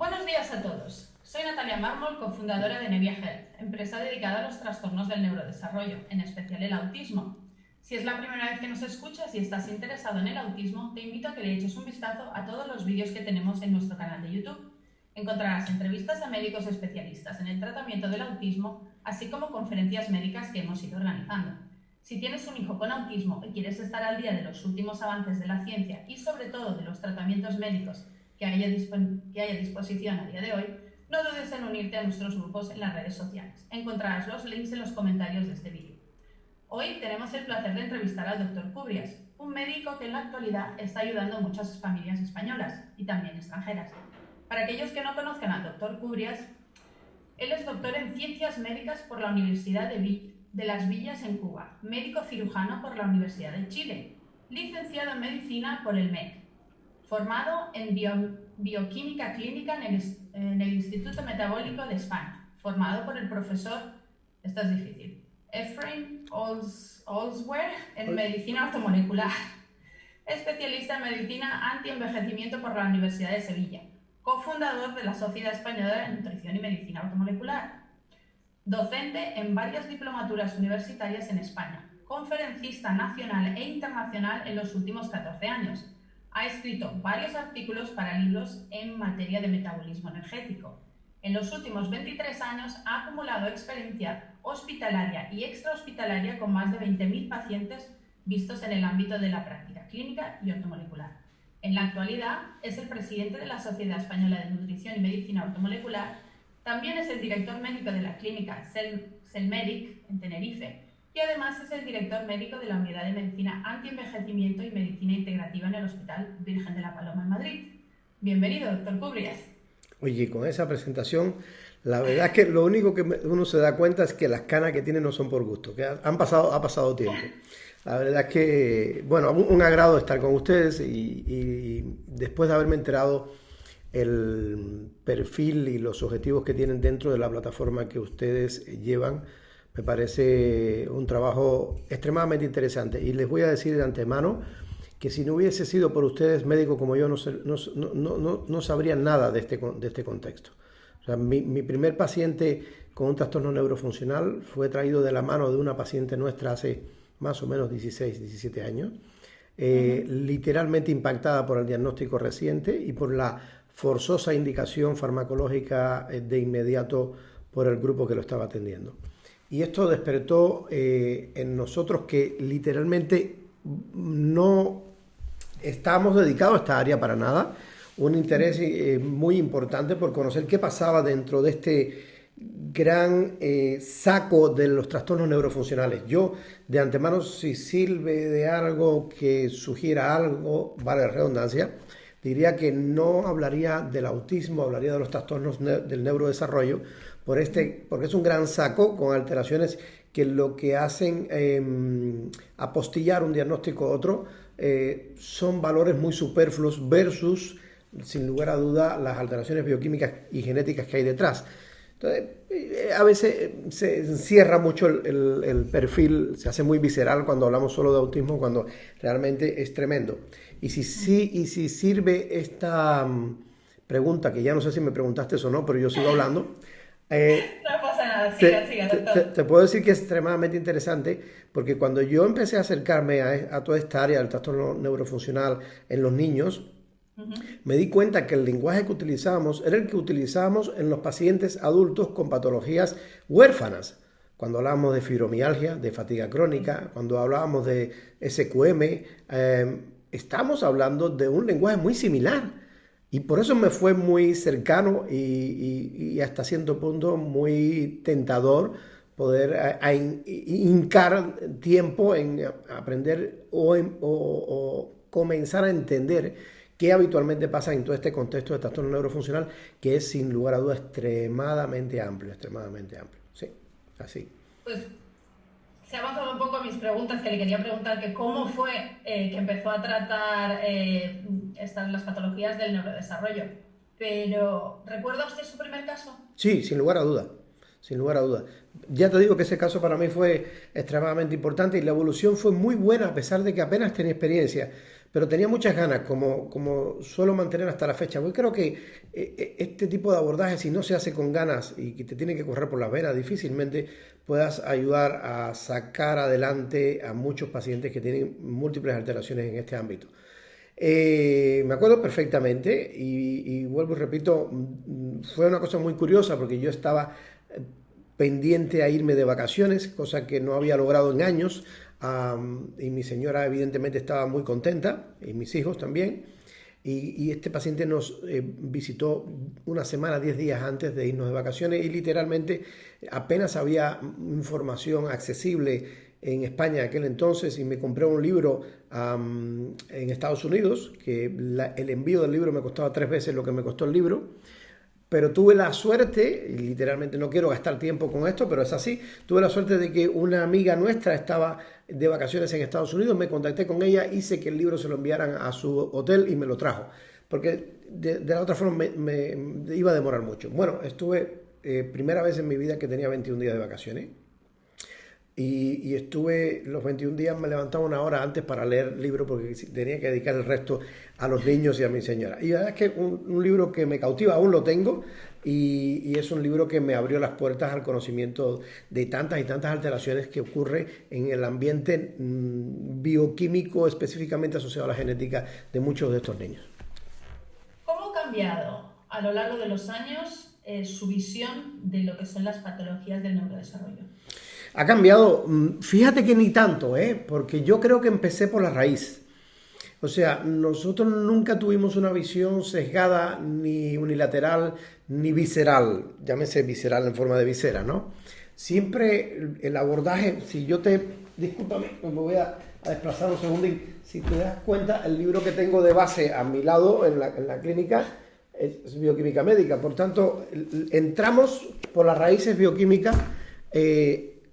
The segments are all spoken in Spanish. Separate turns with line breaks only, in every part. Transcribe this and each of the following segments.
Buenos días a todos. Soy Natalia Mármol, cofundadora de Nevia Health, empresa dedicada a los trastornos del neurodesarrollo, en especial el autismo. Si es la primera vez que nos escuchas y estás interesado en el autismo, te invito a que le eches un vistazo a todos los vídeos que tenemos en nuestro canal de YouTube. Encontrarás entrevistas a médicos especialistas en el tratamiento del autismo, así como conferencias médicas que hemos ido organizando. Si tienes un hijo con autismo y quieres estar al día de los últimos avances de la ciencia y sobre todo de los tratamientos médicos que haya a disposición a día de hoy, no dudes en unirte a nuestros grupos en las redes sociales. Encontrarás los links en los comentarios de este vídeo. Hoy tenemos el placer de entrevistar al Dr. Cubrias, un médico que en la actualidad está ayudando a muchas familias españolas y también extranjeras. Para aquellos que no conozcan al Dr. Cubrias, él es doctor en Ciencias Médicas por la Universidad de Las Villas en Cuba, médico cirujano por la Universidad de Chile, licenciado en Medicina por el MEC, formado en Bioquímica Clínica en el Instituto Metabólico de España, formado por el profesor, esto es difícil, Efraín Olswer en Medicina Ortomolecular, especialista en Medicina Antienvejecimiento por la Universidad de Sevilla, cofundador de la Sociedad Española de Nutrición y Medicina Ortomolecular, docente en varias diplomaturas universitarias en España, conferencista nacional e internacional en los últimos 14 años. Ha escrito varios artículos para libros en materia de metabolismo energético. En los últimos 23 años ha acumulado experiencia hospitalaria y extrahospitalaria con más de 20.000 pacientes vistos en el ámbito de la práctica clínica y ortomolecular. En la actualidad es el presidente de la Sociedad Española de Nutrición y Medicina Ortomolecular. También es el director médico de la clínica Celmedic en Tenerife y además es el director médico de la Unidad de Medicina Antienvejecimiento y Medicina Integrativa en el Hospital Virgen de la Paloma en Madrid. Bienvenido, doctor Cubrias.
Oye, con esa presentación, la verdad es que lo único que uno se da cuenta es que las canas que tiene no son por gusto, que ha pasado tiempo. La verdad es que, bueno, un agrado estar con ustedes y después de haberme enterado el perfil y los objetivos que tienen dentro de la plataforma que ustedes llevan, me parece un trabajo extremadamente interesante. Y les voy a decir de antemano que si no hubiese sido por ustedes, médicos como yo, no sabrían nada de este contexto. O sea, mi primer paciente con un trastorno neurofuncional fue traído de la mano de una paciente nuestra hace más o menos 16, 17 años, literalmente impactada por el diagnóstico reciente y por la forzosa indicación farmacológica de inmediato por el grupo que lo estaba atendiendo. Y esto despertó en nosotros que literalmente no estábamos dedicados a esta área para nada, un interés muy importante por conocer qué pasaba dentro de este gran saco de los trastornos neurofuncionales. Yo, de antemano, si sirve de algo que sugiera algo, vale la redundancia, diría que no hablaría del autismo, hablaría de los trastornos del neurodesarrollo, porque es un gran saco con alteraciones que lo que hacen apostillar un diagnóstico a otro son valores muy superfluos versus, sin lugar a duda, las alteraciones bioquímicas y genéticas que hay detrás. Entonces, a veces se encierra mucho el perfil, se hace muy visceral cuando hablamos solo de autismo, cuando realmente es tremendo. Y si sirve esta pregunta, que ya no sé si me preguntaste eso o no, pero yo sigo hablando.
No pasa nada, siga, doctor.
Te puedo decir que es extremadamente interesante, porque cuando yo empecé a acercarme a toda esta área del trastorno neurofuncional en los niños, me di cuenta que el lenguaje que utilizábamos era el que utilizábamos en los pacientes adultos con patologías huérfanas. Cuando hablábamos de fibromialgia, de fatiga crónica, cuando hablábamos de SQM, estamos hablando de un lenguaje muy similar. Y por eso me fue muy cercano y hasta cierto punto muy tentador poder hincar tiempo en aprender o comenzar a entender qué habitualmente pasa en todo este contexto de trastorno neurofuncional, que es sin lugar a dudas extremadamente amplio. Sí, así.
Pues se ha avanzado un poco a mis preguntas, que le quería preguntar que cómo fue que empezó a tratar las patologías del neurodesarrollo. Pero, ¿recuerda usted su primer caso?
Sí, sin lugar a duda. Sin lugar a dudas. Ya te digo que ese caso para mí fue extremadamente importante y la evolución fue muy buena a pesar de que apenas tenía experiencia, pero tenía muchas ganas, como suelo mantener hasta la fecha. Pues creo que este tipo de abordaje, si no se hace con ganas y que te tiene que correr por las venas, difícilmente puedas ayudar a sacar adelante a muchos pacientes que tienen múltiples alteraciones en este ámbito. Me acuerdo perfectamente y vuelvo y repito, fue una cosa muy curiosa porque yo estaba pendiente a irme de vacaciones, cosa que no había logrado en años, y mi señora evidentemente estaba muy contenta, y mis hijos también, y este paciente nos visitó una semana, 10 días antes de irnos de vacaciones, y literalmente apenas había información accesible en España en aquel entonces, y me compré un libro en Estados Unidos, que el envío del libro me costaba 3 veces lo que me costó el libro. Pero tuve la suerte, y literalmente no quiero gastar tiempo con esto, pero es así, tuve la suerte de que una amiga nuestra estaba de vacaciones en Estados Unidos, me contacté con ella, hice que el libro se lo enviaran a su hotel y me lo trajo, porque de la otra forma me iba a demorar mucho. Bueno, estuve primera vez en mi vida que tenía 21 días de vacaciones. Y estuve los 21 días, me levantaba una hora antes para leer el libro porque tenía que dedicar el resto a los niños y a mi señora. Y la verdad es que un libro que me cautiva, aún lo tengo, y es un libro que me abrió las puertas al conocimiento de tantas y tantas alteraciones que ocurre en el ambiente bioquímico específicamente asociado a la genética de muchos de estos niños.
¿Cómo ha cambiado a lo largo de los años su visión de lo que son las patologías del neurodesarrollo?
Ha cambiado, fíjate que ni tanto, porque yo creo que empecé por la raíz. O sea, nosotros nunca tuvimos una visión sesgada, ni unilateral, ni visceral, llámese visceral en forma de visera, ¿no? Siempre el abordaje, discúlpame, me voy a desplazar un segundín. Si te das cuenta, el libro que tengo de base a mi lado en la clínica es bioquímica médica. Por tanto, entramos por las raíces bioquímicas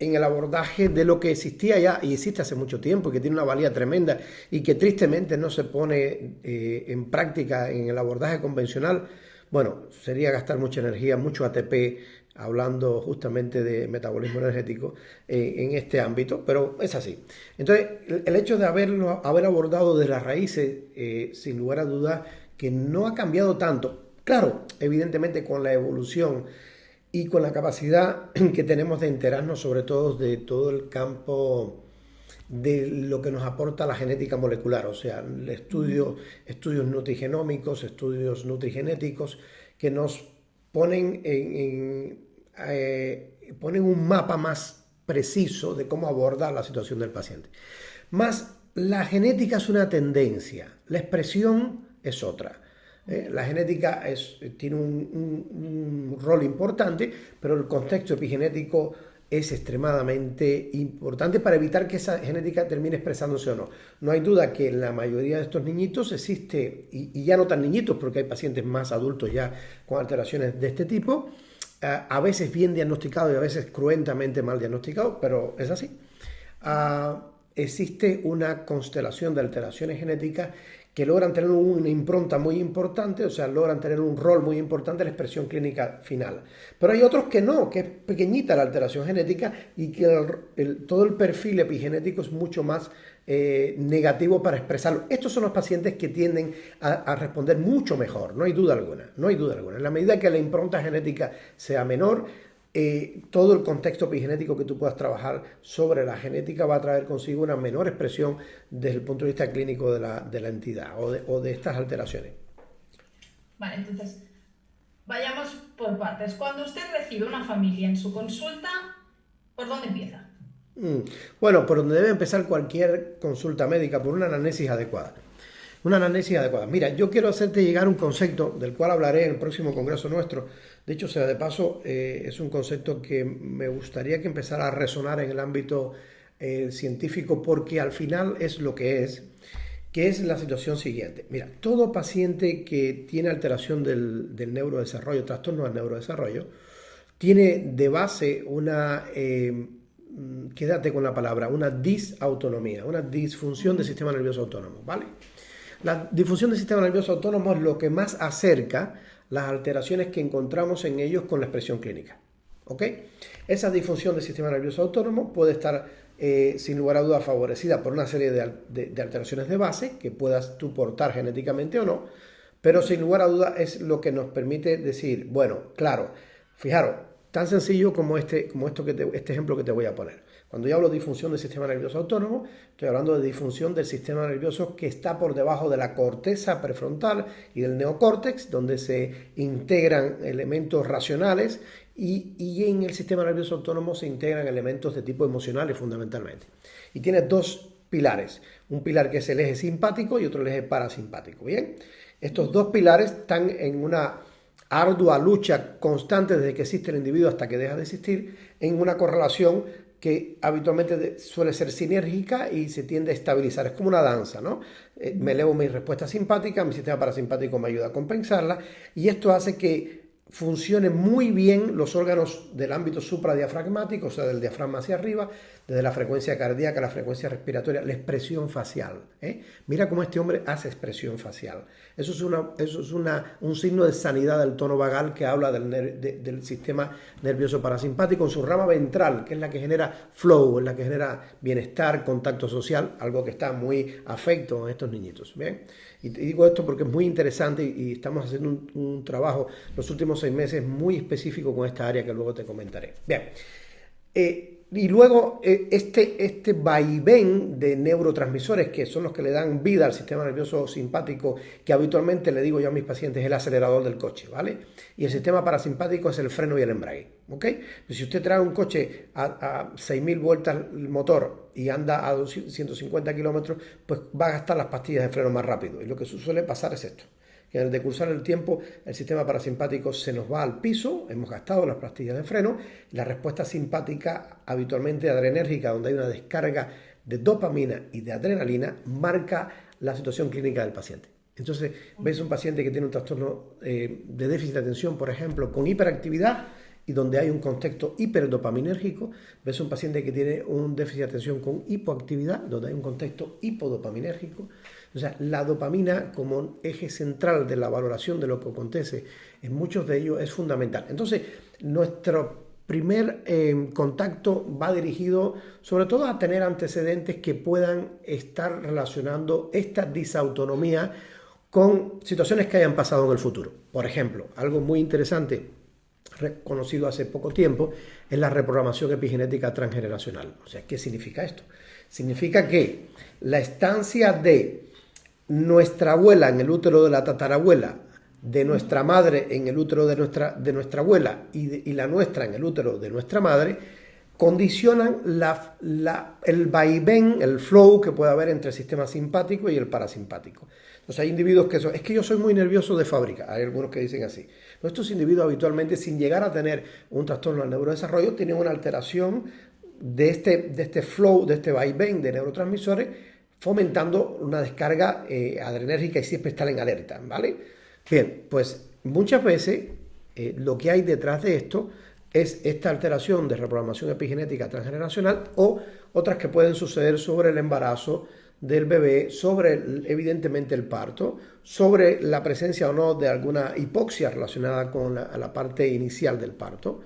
en el abordaje de lo que existía ya y existe hace mucho tiempo y que tiene una valía tremenda y que tristemente no se pone en práctica en el abordaje convencional. Bueno, sería gastar mucha energía, mucho ATP, hablando justamente de metabolismo energético en este ámbito, pero es así. Entonces, el hecho de haber abordado de las raíces, sin lugar a dudas, que no ha cambiado tanto. Claro, evidentemente con la evolución y con la capacidad que tenemos de enterarnos sobre todo de todo el campo de lo que nos aporta la genética molecular, o sea, estudios nutrigenómicos, estudios nutrigenéticos que nos ponen ponen un mapa más preciso de cómo abordar la situación del paciente. Más, la genética es una tendencia, la expresión es otra. La genética tiene un rol importante, pero el contexto epigenético es extremadamente importante para evitar que esa genética termine expresándose o no. No hay duda que en la mayoría de estos niñitos existe, y ya no tan niñitos porque hay pacientes más adultos ya con alteraciones de este tipo, a veces bien diagnosticados y a veces cruentamente mal diagnosticados, pero es así. Existe una constelación de alteraciones genéticas que logran tener una impronta muy importante, o sea, logran tener un rol muy importante en la expresión clínica final. Pero hay otros que no, que es pequeñita la alteración genética y que todo el perfil epigenético es mucho más negativo para expresarlo. Estos son los pacientes que tienden a responder mucho mejor, no hay duda alguna, no hay duda alguna. En la medida que la impronta genética sea menor, todo el contexto epigenético que tú puedas trabajar sobre la genética va a traer consigo una menor expresión desde el punto de vista clínico de la entidad o de estas alteraciones.
Vale, entonces, vayamos por partes. Cuando usted recibe una familia en su consulta, ¿por dónde empieza?
Bueno, por donde debe empezar cualquier consulta médica, por una anamnesis adecuada. Una anamnesis adecuada. Mira, yo quiero hacerte llegar un concepto del cual hablaré en el próximo congreso nuestro. De hecho, sea de paso, es un concepto que me gustaría que empezara a resonar en el ámbito científico porque al final es lo que es la situación siguiente. Mira, todo paciente que tiene alteración del neurodesarrollo, trastorno del neurodesarrollo, tiene de base una, quédate con la palabra, una disautonomía, una disfunción del sistema nervioso autónomo, ¿vale? La disfunción del sistema nervioso autónomo es lo que más acerca las alteraciones que encontramos en ellos con la expresión clínica. ¿Ok? Esa disfunción del sistema nervioso autónomo puede estar sin lugar a dudas favorecida por una serie de alteraciones de base que puedas tú portar genéticamente o no, pero sin lugar a dudas es lo que nos permite decir, bueno, claro, fijaros, tan sencillo como este ejemplo que te voy a poner. Cuando yo hablo de disfunción del sistema nervioso autónomo, estoy hablando de disfunción del sistema nervioso que está por debajo de la corteza prefrontal y del neocórtex, donde se integran elementos racionales y en el sistema nervioso autónomo se integran elementos de tipo emocional fundamentalmente. Y tiene dos pilares, un pilar que es el eje simpático y otro el eje parasimpático. Bien, estos dos pilares están en una ardua lucha constante desde que existe el individuo hasta que deja de existir, en una correlación que habitualmente suele ser sinérgica y se tiende a estabilizar. Es como una danza, ¿no? Me elevo mi respuesta simpática, mi sistema parasimpático me ayuda a compensarla y esto hace que funcionen muy bien los órganos del ámbito supradiafragmático, o sea, del diafragma hacia arriba, desde la frecuencia cardíaca, la frecuencia respiratoria, la expresión facial. Mira cómo este hombre hace expresión facial. Eso es un signo de sanidad del tono vagal que habla del sistema nervioso parasimpático en su rama ventral, que es la que genera flow, es la que genera bienestar, contacto social, algo que está muy afecto en estos niñitos. ¿Bien? Y te digo esto porque es muy interesante y estamos haciendo un trabajo los últimos 6 meses muy específico con esta área que luego te comentaré. Bien. Y luego este vaivén de neurotransmisores que son los que le dan vida al sistema nervioso simpático, que habitualmente le digo yo a mis pacientes es el acelerador del coche, ¿vale? Y el sistema parasimpático es el freno y el embrague, ¿ok? Pues si usted trae un coche a 6.000 vueltas el motor y anda a 150 kilómetros, pues va a gastar las pastillas de freno más rápido. Y lo que suele pasar es esto, que en el decursar del tiempo el sistema parasimpático se nos va al piso, hemos gastado las pastillas de freno, la respuesta simpática habitualmente adrenérgica, donde hay una descarga de dopamina y de adrenalina, marca la situación clínica del paciente. Entonces, ves un paciente que tiene un trastorno de déficit de atención, por ejemplo, con hiperactividad y donde hay un contexto hiperdopaminérgico, ves un paciente que tiene un déficit de atención con hipoactividad, donde hay un contexto hipodopaminérgico. O sea, la dopamina como eje central de la valoración de lo que acontece en muchos de ellos es fundamental. Entonces, nuestro primer contacto va dirigido sobre todo a tener antecedentes que puedan estar relacionando esta disautonomía con situaciones que hayan pasado en el futuro. Por ejemplo, algo muy interesante reconocido hace poco tiempo es la reprogramación epigenética transgeneracional. O sea, ¿qué significa esto? Significa que la estancia de nuestra abuela en el útero de la tatarabuela, de nuestra madre en el útero de nuestra abuela y la nuestra en el útero de nuestra madre, condicionan el vaivén, el flow que puede haber entre el sistema simpático y el parasimpático. Entonces hay individuos que es que yo soy muy nervioso de fábrica, hay algunos que dicen así. Pero estos individuos habitualmente, sin llegar a tener un trastorno del neurodesarrollo, tienen una alteración de este flow, de este vaivén de neurotransmisores, fomentando una descarga adrenérgica y siempre estar en alerta, ¿vale? Bien, pues muchas veces lo que hay detrás de esto es esta alteración de reprogramación epigenética transgeneracional o otras que pueden suceder sobre el embarazo del bebé, sobre evidentemente el parto, sobre la presencia o no de alguna hipoxia relacionada con la parte inicial del parto,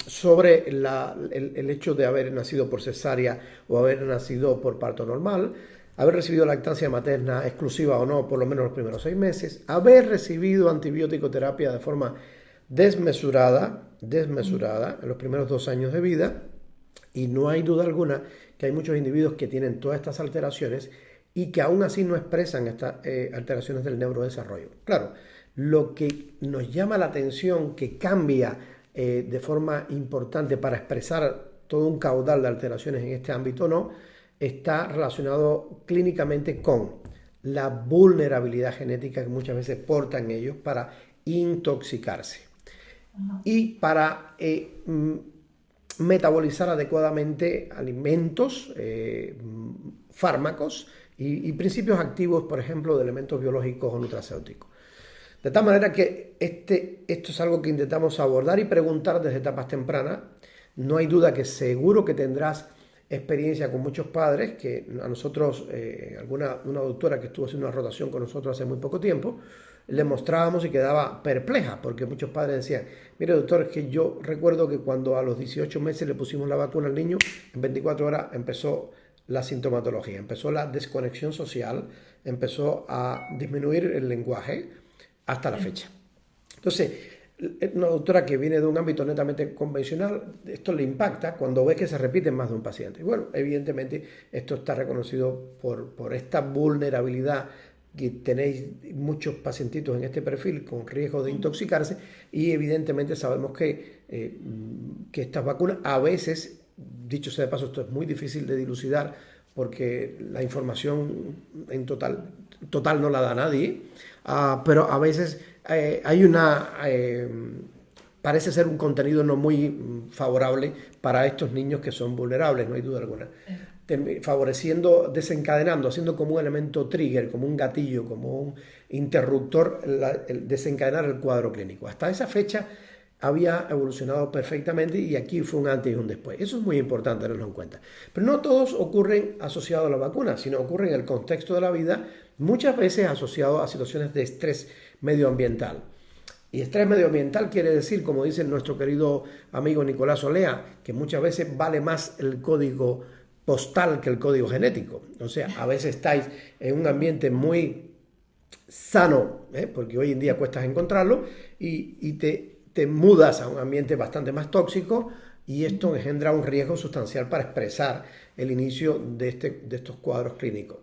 sobre el hecho de haber nacido por cesárea o haber nacido por parto normal, haber recibido lactancia materna exclusiva o no por lo menos los primeros 6 meses, haber recibido antibiótico terapia de forma desmesurada en los primeros 2 años de vida, y no hay duda alguna que hay muchos individuos que tienen todas estas alteraciones y que aún así no expresan estas alteraciones del neurodesarrollo. Claro, lo que nos llama la atención que cambia de forma importante para expresar todo un caudal de alteraciones en este ámbito no, está relacionado clínicamente con la vulnerabilidad genética que muchas veces portan ellos para intoxicarse y para metabolizar adecuadamente alimentos, fármacos y principios activos, por ejemplo, de elementos biológicos o nutracéuticos. De tal manera que esto es algo que intentamos abordar y preguntar desde etapas tempranas. No hay duda que seguro que tendrás experiencia con muchos padres, que a nosotros, una doctora que estuvo haciendo una rotación con nosotros hace muy poco tiempo, le mostrábamos y quedaba perpleja, porque muchos padres decían, mire doctor, es que yo recuerdo que cuando a los 18 meses le pusimos la vacuna al niño, en 24 horas empezó la sintomatología, empezó la desconexión social, empezó a disminuir el lenguaje hasta la fecha. Entonces, una doctora que viene de un ámbito netamente convencional, esto le impacta cuando ve que se repite en más de un paciente. Y bueno, evidentemente esto está reconocido por esta vulnerabilidad que tenéis muchos pacientitos en este perfil con riesgo de intoxicarse, y evidentemente sabemos que estas vacunas a veces, dicho sea de paso, esto es muy difícil de dilucidar porque la información en total no la da nadie, pero a veces hay parece ser un contenido no muy favorable para estos niños que son vulnerables, no hay duda alguna. Favoreciendo, desencadenando, haciendo como un elemento trigger, como un gatillo, como un interruptor, el desencadenar el cuadro clínico. Hasta esa fecha había evolucionado perfectamente y aquí fue un antes y un después. Eso es muy importante tenerlo en cuenta. Pero no todos ocurren asociados a la vacuna, sino ocurren en el contexto de la vida, muchas veces asociados a situaciones de estrés medioambiental. Y estrés medioambiental quiere decir, como dice nuestro querido amigo Nicolás Olea, que muchas veces vale más el código postal que el código genético. O sea, a veces estáis en un ambiente muy sano, porque hoy en día cuesta encontrarlo, y te mudas a un ambiente bastante más tóxico, y esto engendra un riesgo sustancial para expresar el inicio de estos cuadros clínicos.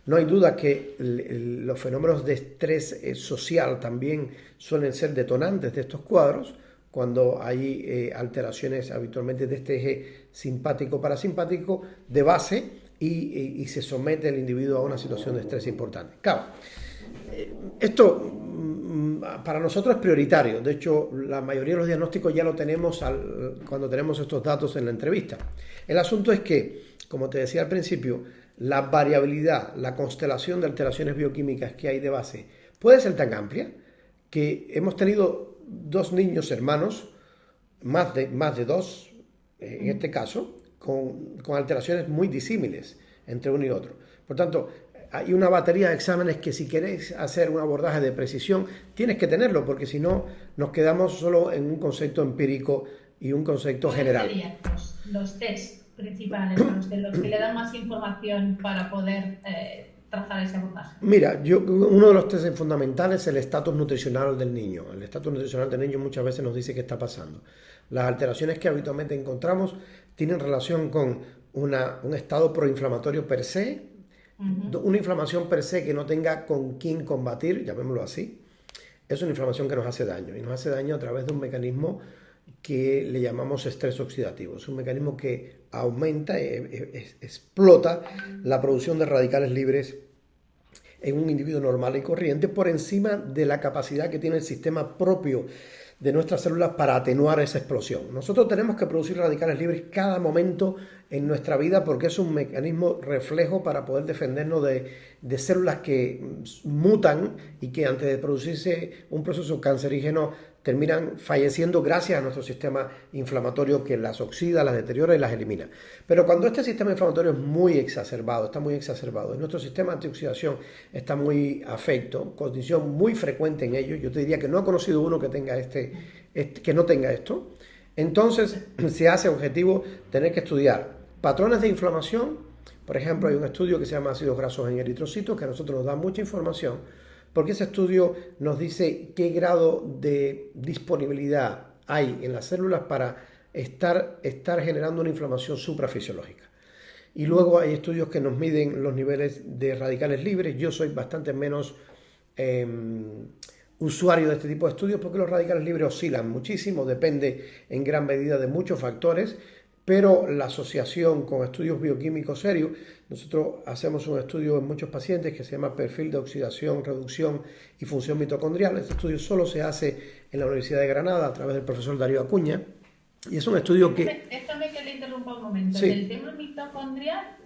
No hay duda que los fenómenos de estrés social también suelen ser detonantes de estos cuadros, cuando hay alteraciones habitualmente de este eje simpático-parasimpático de base y se somete el individuo a una situación de estrés importante. Claro, esto para nosotros es prioritario. De hecho, la mayoría de los diagnósticos ya lo tenemos cuando tenemos estos datos en la entrevista. El asunto es que, como te decía al principio, la variabilidad, la constelación de alteraciones bioquímicas que hay de base puede ser tan amplia que hemos tenido 2 niños hermanos, más de 2 en este caso, con alteraciones muy disímiles entre uno y otro. Por tanto, hay una batería de exámenes que si queréis hacer un abordaje de precisión, tienes que tenerlo, porque si no nos quedamos solo en un concepto empírico y un concepto general.
¿Cuáles serían los test principales, los que le dan más información para poder trazar ese abordaje?
Mira, uno de los test fundamentales es el estatus nutricional del niño. El estatus nutricional del niño muchas veces nos dice qué está pasando. Las alteraciones que habitualmente encontramos tienen relación con un estado proinflamatorio per se, una inflamación per se que no tenga con quién combatir, llamémoslo así. Es una inflamación que nos hace daño, y nos hace daño a través de un mecanismo que le llamamos estrés oxidativo. Es un mecanismo que aumenta, explota la producción de radicales libres en un individuo normal y corriente por encima de la capacidad que tiene el sistema propio de nuestras células para atenuar esa explosión. Nosotros tenemos que producir radicales libres cada momento en nuestra vida, porque es un mecanismo reflejo para poder defendernos de células que mutan y que antes de producirse un proceso cancerígeno terminan falleciendo gracias a nuestro sistema inflamatorio, que las oxida, las deteriora y las elimina. Pero cuando este sistema inflamatorio es muy exacerbado, está muy exacerbado, y nuestro sistema antioxidación está muy afecto, condición muy frecuente en ellos, yo te diría que no he conocido uno que tenga que no tenga esto, entonces se hace objetivo tener que estudiar patrones de inflamación. Por ejemplo, hay un estudio que se llama ácidos grasos en eritrocitos, que a nosotros nos da mucha información, porque ese estudio nos dice qué grado de disponibilidad hay en las células para estar generando una inflamación suprafisiológica. Y luego hay estudios que nos miden los niveles de radicales libres. Yo soy bastante menos usuario de este tipo de estudios, porque los radicales libres oscilan muchísimo, depende en gran medida de muchos factores, pero la asociación con estudios bioquímicos serios, nosotros hacemos un estudio en muchos pacientes que se llama perfil de oxidación, reducción y función mitocondrial. Este estudio solo se hace en la Universidad de Granada a través del profesor Darío Acuña, y es un estudio que...
Déjame que le interrumpa un momento.
Sí.
El tema mitocondrial,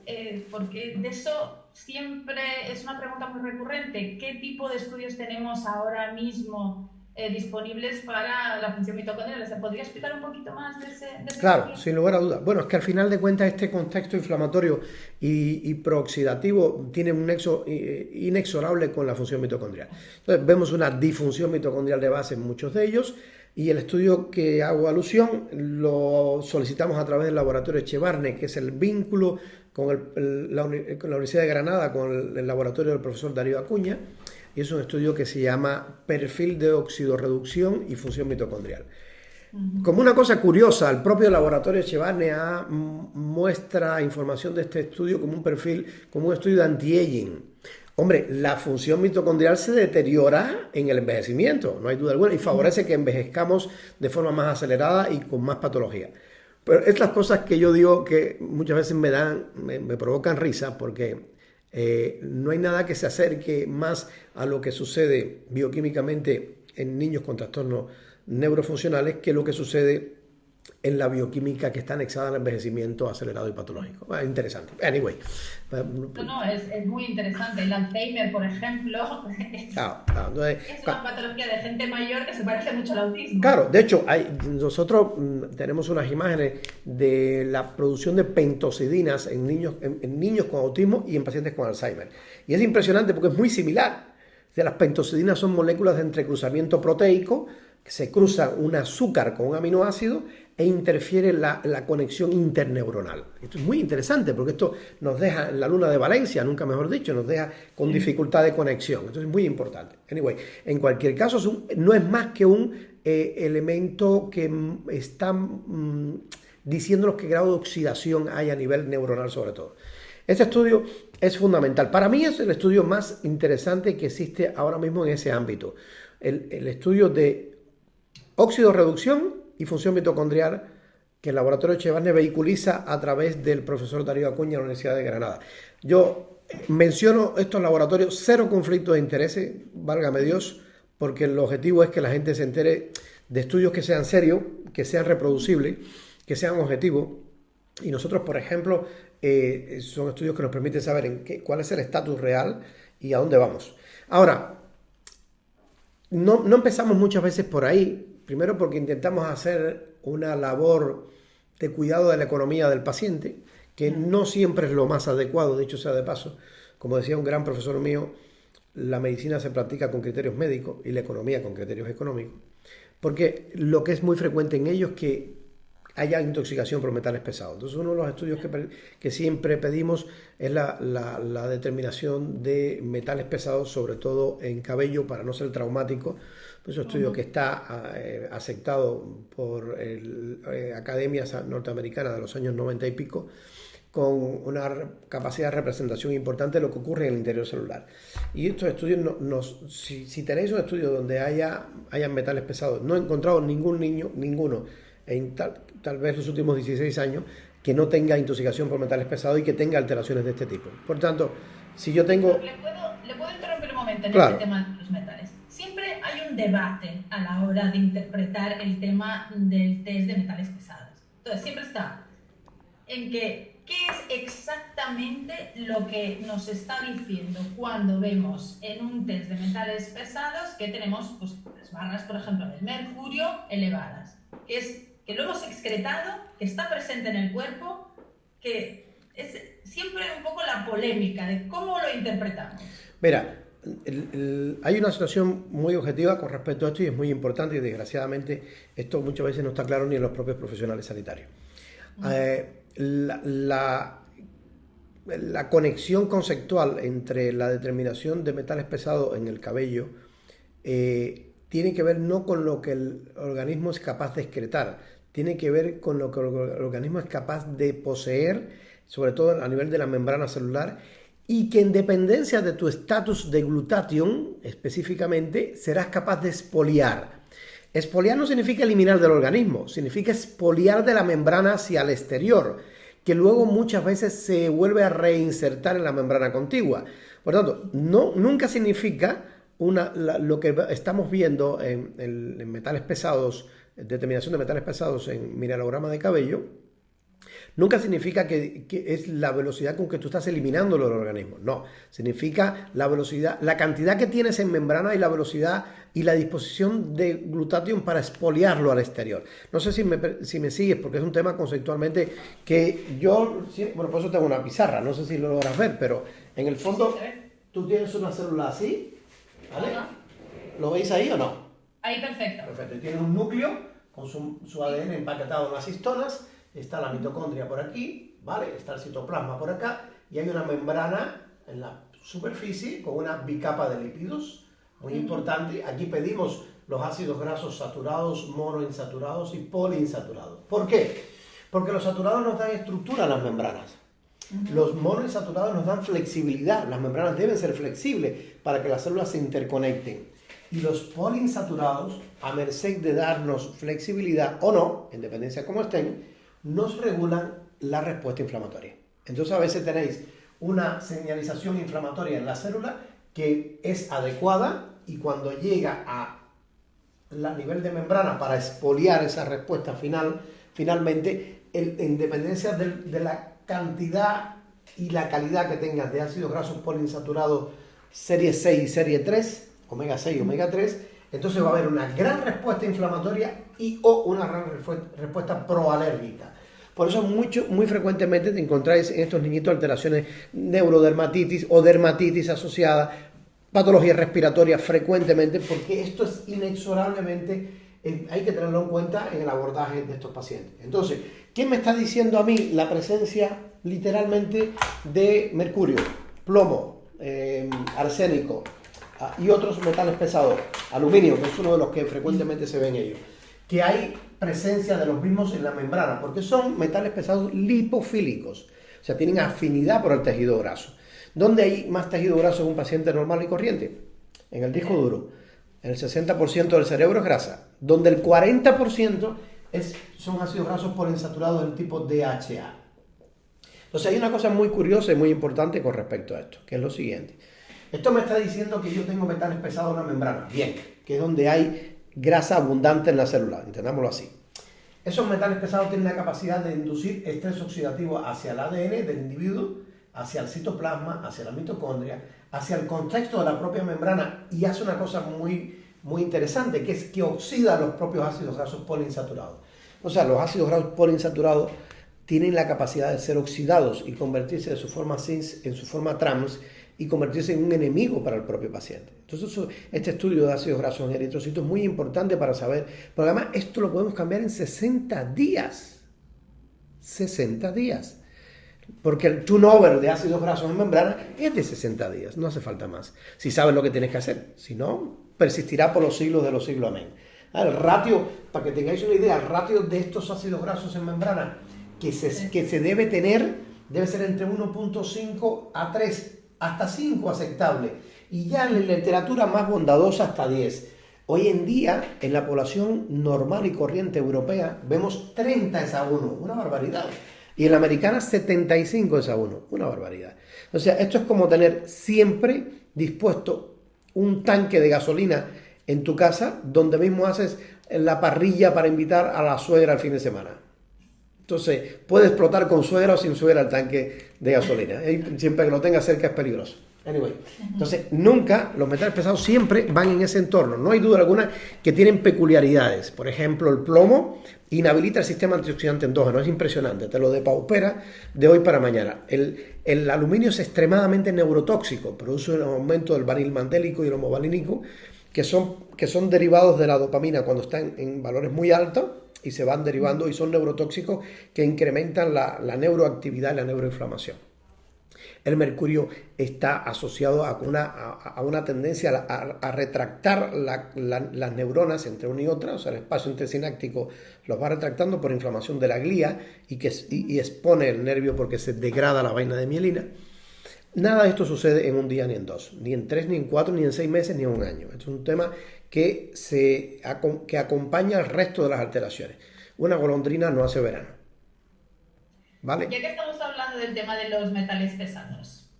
porque de eso siempre es una pregunta muy recurrente. ¿Qué tipo de estudios tenemos ahora mismo disponibles para la función mitocondrial. ¿Se podría explicar un poquito más de ese
Claro,
estudio?
sin lugar a dudas. Bueno, es que al final de cuentas este contexto inflamatorio y prooxidativo tiene un nexo inexorable con la función mitocondrial. Entonces vemos una disfunción mitocondrial de base en muchos de ellos y el estudio que hago alusión lo solicitamos a través del laboratorio Echevarne, que es el vínculo con la Universidad de Granada, con el laboratorio del profesor Darío Acuña, y es un estudio que se llama Perfil de oxidorreducción y función mitocondrial. Como una cosa curiosa, el propio laboratorio Echevarne muestra información de este estudio como un perfil, como un estudio de anti-aging. Hombre, la función mitocondrial se deteriora en el envejecimiento, no hay duda alguna, y favorece que envejezcamos de forma más acelerada y con más patología. Pero estas cosas que yo digo que muchas veces me provocan risa porque no hay nada que se acerque más a lo que sucede bioquímicamente en niños con trastornos neurofuncionales que lo que sucede en la bioquímica que está anexada al envejecimiento acelerado y patológico. Interesante. Anyway.
No, es muy interesante. El Alzheimer, por ejemplo,
entonces,
es una patología de gente mayor que se parece mucho al autismo.
Claro, de hecho, nosotros tenemos unas imágenes de la producción de pentosidinas en niños con autismo y en pacientes con Alzheimer. Y es impresionante porque es muy similar. O sea, las pentosidinas son moléculas de entrecruzamiento proteico, que se cruza un azúcar con un aminoácido e interfiere la conexión interneuronal. Esto es muy interesante porque esto nos deja en la luna de Valencia, nunca mejor dicho, nos deja con dificultad de conexión. Entonces es muy importante. Anyway, en cualquier caso no es más que un elemento que está diciéndonos qué grado de oxidación hay a nivel neuronal sobre todo. Este estudio es fundamental. Para mí es el estudio más interesante que existe ahora mismo en ese ámbito. El estudio de oxidorreducción y función mitocondrial que el laboratorio Echevarne vehiculiza a través del profesor Darío Acuña de la Universidad de Granada. Yo menciono estos laboratorios, cero conflicto de intereses, válgame Dios, porque el objetivo es que la gente se entere de estudios que sean serios, que sean reproducibles, que sean objetivos. Y nosotros, por ejemplo, son estudios que nos permiten saber cuál es el estatus real y a dónde vamos. Ahora, no empezamos muchas veces por ahí. Primero porque intentamos hacer una labor de cuidado de la economía del paciente, que no siempre es lo más adecuado, dicho sea de paso. Como decía un gran profesor mío, la medicina se practica con criterios médicos y la economía con criterios económicos. Porque lo que es muy frecuente en ellos es que haya intoxicación por metales pesados. Entonces uno de los estudios que siempre pedimos es la determinación de metales pesados, sobre todo en cabello, para no ser traumático. Es un estudio que está aceptado por academias norteamericanas de los años 90 y pico, con una capacidad de representación importante de lo que ocurre en el interior celular. Y estos estudios, si tenéis un estudio donde hayan metales pesados, no he encontrado ninguno, en tal vez los últimos 16 años, que no tenga intoxicación por metales pesados y que tenga alteraciones de este tipo. Por tanto, si yo tengo...
¿Le puedo interrumpir un momento en
Claro.
este tema de los metales? Siempre hay un debate a la hora de interpretar el tema del test de metales pesados. Entonces, siempre está en que qué es exactamente lo que nos está diciendo cuando vemos en un test de metales pesados que tenemos pues, las barras, por ejemplo, del mercurio elevadas, que lo hemos excretado, que está presente en el cuerpo, que es siempre un poco la polémica de cómo lo interpretamos.
Mira, hay una situación muy objetiva con respecto a esto y es muy importante y desgraciadamente esto muchas veces no está claro ni en los propios profesionales sanitarios. La conexión conceptual entre la determinación de metales pesados en el cabello tiene que ver no con lo que el organismo es capaz de excretar, tiene que ver con lo que el organismo es capaz de poseer, sobre todo a nivel de la membrana celular, y que en dependencia de tu estatus de glutatión, específicamente, serás capaz de expoliar. Expoliar no significa eliminar del organismo, significa expoliar de la membrana hacia el exterior, que luego muchas veces se vuelve a reinsertar en la membrana contigua. Por tanto, nunca significa lo que estamos viendo en metales pesados, determinación de metales pesados en mineralograma de cabello, nunca significa que es la velocidad con que tú estás eliminando los organismos. No, significa la velocidad, la cantidad que tienes en membrana y la velocidad y la disposición de glutatión para expoliarlo al exterior. No sé si me sigues, porque es un tema conceptualmente que yo, bueno, por eso tengo una pizarra, no sé si lo logras ver, pero en el fondo tú tienes una célula así, ¿vale? ¿Lo veis ahí o no?
Ahí, perfecto.
Perfecto, y tiene un núcleo con su ADN empaquetado en las histonas, está la mitocondria por aquí, ¿vale? Está el citoplasma por acá, y hay una membrana en la superficie con una bicapa de lípidos, muy importante. Aquí pedimos los ácidos grasos saturados, monoinsaturados y poliinsaturados. ¿Por qué? Porque los saturados nos dan estructura a las membranas. Los monoinsaturados nos dan flexibilidad, las membranas deben ser flexibles para que las células se interconecten. Y los poliinsaturados, a merced de darnos flexibilidad o no, en dependencia de cómo estén, nos regulan la respuesta inflamatoria. Entonces a veces tenéis una señalización inflamatoria en la célula que es adecuada y cuando llega a nivel de membrana para expoliar esa respuesta finalmente, en dependencia de la cantidad y la calidad que tengas de ácidos grasos poliinsaturados serie 6 y serie 3, omega 6 y omega 3, entonces va a haber una gran respuesta inflamatoria o una gran respuesta proalérgica. Por eso muy frecuentemente te encontráis en estos niñitos alteraciones neurodermatitis o dermatitis asociada, patologías respiratorias frecuentemente, porque esto es inexorablemente, hay que tenerlo en cuenta en el abordaje de estos pacientes. Entonces, ¿qué me está diciendo a mí la presencia literalmente de mercurio, plomo, arsénico y otros metales pesados, aluminio, que es uno de los que frecuentemente se ven ellos? Que hay presencia de los mismos en la membrana, porque son metales pesados lipofílicos, o sea, tienen afinidad por el tejido graso. ¿Dónde hay más tejido graso en un paciente normal y corriente? En el disco duro. El 60% del cerebro es grasa, donde el 40% son ácidos grasos poliinsaturados del tipo DHA. Entonces hay una cosa muy curiosa y muy importante con respecto a esto, que es lo siguiente. Esto me está diciendo que yo tengo metales pesados en la membrana, bien, que es donde hay grasa abundante en la célula, entendámoslo así. Esos metales pesados tienen la capacidad de inducir estrés oxidativo hacia el ADN del individuo, hacia el citoplasma, hacia la mitocondria, hacia el contexto de la propia membrana, y hace una cosa muy, muy interesante, que es que oxida los propios ácidos grasos poliinsaturados. O sea, los ácidos grasos poliinsaturados tienen la capacidad de ser oxidados y convertirse de su forma cis en su forma trans, y convertirse en un enemigo para el propio paciente. Entonces, este estudio de ácidos grasos en eritrocitos es muy importante para saber, porque además esto lo podemos cambiar en 60 días. 60 días. Porque el turnover de ácidos grasos en membrana es de 60 días, no hace falta más. Si sabes lo que tienes que hacer, si no, persistirá por los siglos de los siglos, amén. El ratio, para que tengáis una idea, el ratio de estos ácidos grasos en membrana que se debe tener, debe ser entre 1.5 a 3, hasta 5 aceptable, y ya en la literatura más bondadosa hasta 10. Hoy en día, en la población normal y corriente europea, vemos 30 es a 1, una barbaridad. Y en la americana 75 es a 1, una barbaridad. O sea, esto es como tener siempre dispuesto un tanque de gasolina en tu casa, donde mismo haces la parrilla para invitar a la suegra al fin de semana. Entonces, puede explotar con suegra o sin suegra el tanque de gasolina. Siempre que lo tenga cerca es peligroso. Anyway, entonces, nunca, los metales pesados siempre van en ese entorno. No hay duda alguna que tienen peculiaridades. Por ejemplo, el plomo inhabilita el sistema antioxidante endógeno. Es impresionante, te lo depaupera de hoy para mañana. El aluminio es extremadamente neurotóxico. Produce un aumento del varilmandélico y el homovalínico, que son derivados de la dopamina cuando están en valores muy altos, y se van derivando y son neurotóxicos que incrementan la neuroactividad y la neuroinflamación. El mercurio está asociado a una tendencia a retractar las neuronas entre una y otra, o sea, el espacio intersináptico los va retractando por inflamación de la glía y expone el nervio porque se degrada la vaina de mielina. Nada de esto sucede en un día, ni en 2, ni en 3, ni en 4, ni en 6 meses, ni en un año. Esto es un tema que acompaña al resto de las alteraciones. Una golondrina no hace verano. ¿Vale?
Ya que estamos hablando del tema de los metales pesados,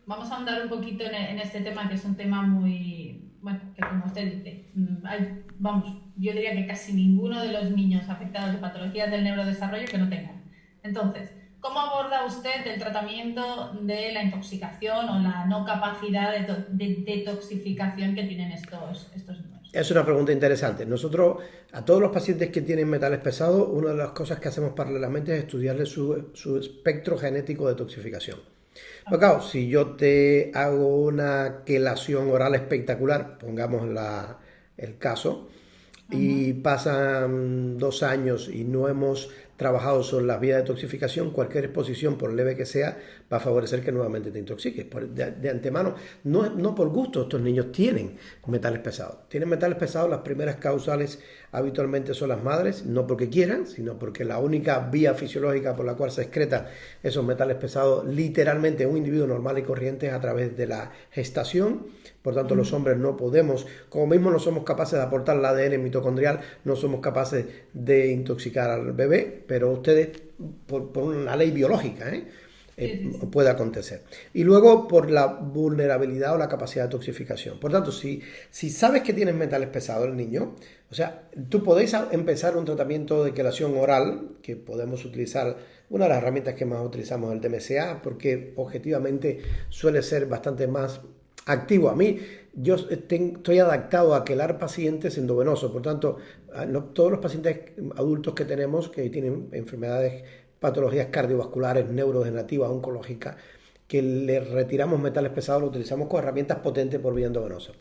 vamos a ahondar un poquito en este tema, que es un tema muy, bueno, que como usted dice, yo diría que casi ninguno de los niños afectados de patologías del neurodesarrollo que no tengan. Entonces, ¿Cómo aborda usted el tratamiento de la intoxicación o la no capacidad de detoxificación que tienen estos niños?
Es una pregunta interesante. Nosotros, a todos los pacientes que tienen metales pesados, una de las cosas que hacemos paralelamente es estudiarles su espectro genético de toxificación. Pues claro, si yo te hago una quelación oral espectacular, pongamos el caso, y pasan 2 años y no hemos trabajado sobre las vías de toxificación, cualquier exposición, por leve que sea, va a favorecer que nuevamente te intoxiques. De antemano, no por gusto, estos niños tienen metales pesados. Tienen metales pesados, las primeras causales habitualmente son las madres, no porque quieran, sino porque la única vía fisiológica por la cual se excreta esos metales pesados, literalmente un individuo normal y corriente, es a través de la gestación. Por tanto, los hombres no podemos, como mismo no somos capaces de aportar el ADN mitocondrial, no somos capaces de intoxicar al bebé, pero ustedes, por una ley biológica, puede acontecer. Y luego por la vulnerabilidad o la capacidad de toxificación. Por tanto, si sabes que tienes metales pesados el niño, o sea, tú podéis empezar un tratamiento de quelación oral, que podemos utilizar, una de las herramientas que más utilizamos es el DMSA, porque objetivamente suele ser bastante más activo. A mí, yo estoy adaptado a quelar pacientes endovenosos, por tanto, todos los pacientes adultos que tenemos que tienen enfermedades, patologías cardiovasculares, neurodegenerativas, oncológicas, que le retiramos metales pesados, lo utilizamos con herramientas potentes por vía endovenosa.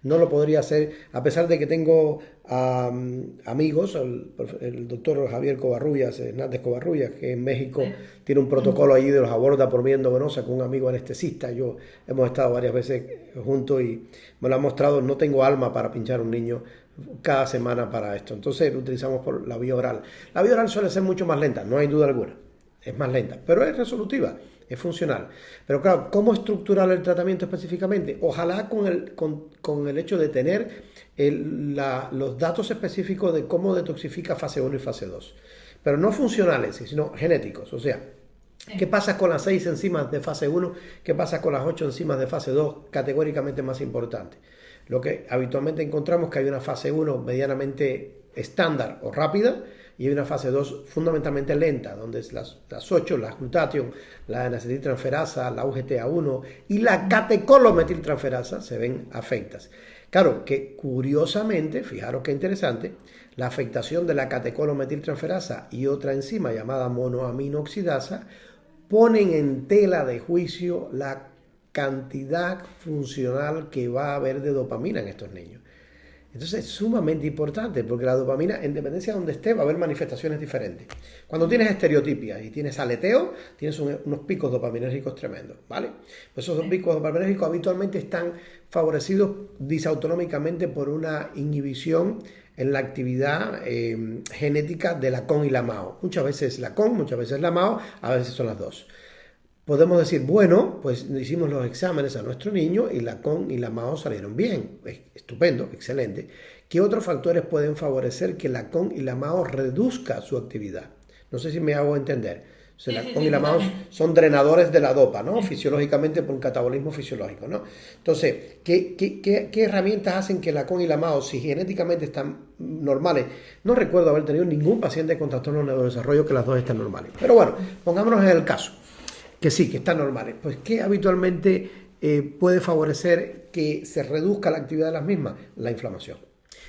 No lo podría hacer, a pesar de que tengo amigos, el doctor Javier Covarrubias, Hernández Covarrubias, que en México tiene un protocolo allí de los aborda por vía endovenosa con un amigo anestesista. Hemos estado varias veces juntos y me lo ha mostrado. No tengo alma para pinchar a un niño cada semana para esto. Entonces lo utilizamos por la vía oral. La vía oral suele ser mucho más lenta, no hay duda alguna. Es más lenta, pero es resolutiva, es funcional. Pero claro, ¿cómo estructurar el tratamiento específicamente? Ojalá con el hecho de tener los datos específicos de cómo detoxifica fase 1 y fase 2. Pero no funcionales, sino genéticos. O sea, ¿qué pasa con las 6 enzimas de fase 1? ¿Qué pasa con las 8 enzimas de fase 2? Categóricamente más importante. Lo que habitualmente encontramos es que hay una fase 1 medianamente estándar o rápida, y hay una fase 2 fundamentalmente lenta, donde es las 8, la glutatión, la N-acetiltransferasa, la UGTA1 y la catecolometiltransferasa se ven afectadas. Claro que curiosamente, fijaros qué interesante, la afectación de la catecolometiltransferasa y otra enzima llamada monoaminoxidasa ponen en tela de juicio la cantidad funcional que va a haber de dopamina en estos niños. Entonces es sumamente importante porque la dopamina, en dependencia de donde esté, va a haber manifestaciones diferentes. Cuando tienes estereotipia y tienes aleteo, tienes unos picos dopaminérgicos tremendos, ¿vale? Pues esos picos dopaminérgicos habitualmente están favorecidos disautonómicamente por una inhibición en la actividad genética de la CON y la MAO. Muchas veces la CON, muchas veces la MAO, a veces son las dos. Podemos decir, bueno, pues hicimos los exámenes a nuestro niño y la CON y la MAO salieron bien. Estupendo, excelente. ¿Qué otros factores pueden favorecer que la CON y la MAO reduzca su actividad? No sé si me hago entender. O sea, la CON y la MAO son drenadores de la dopa, ¿no? Fisiológicamente, por un catabolismo fisiológico, ¿no? Entonces, ¿qué herramientas hacen que la CON y la MAO, si genéticamente están normales? No recuerdo haber tenido ningún paciente con trastorno de neurodesarrollo que las dos estén normales. Pero bueno, pongámonos en el caso. Que sí, que están normales. Pues, ¿qué habitualmente puede favorecer que se reduzca la actividad de las mismas? La inflamación.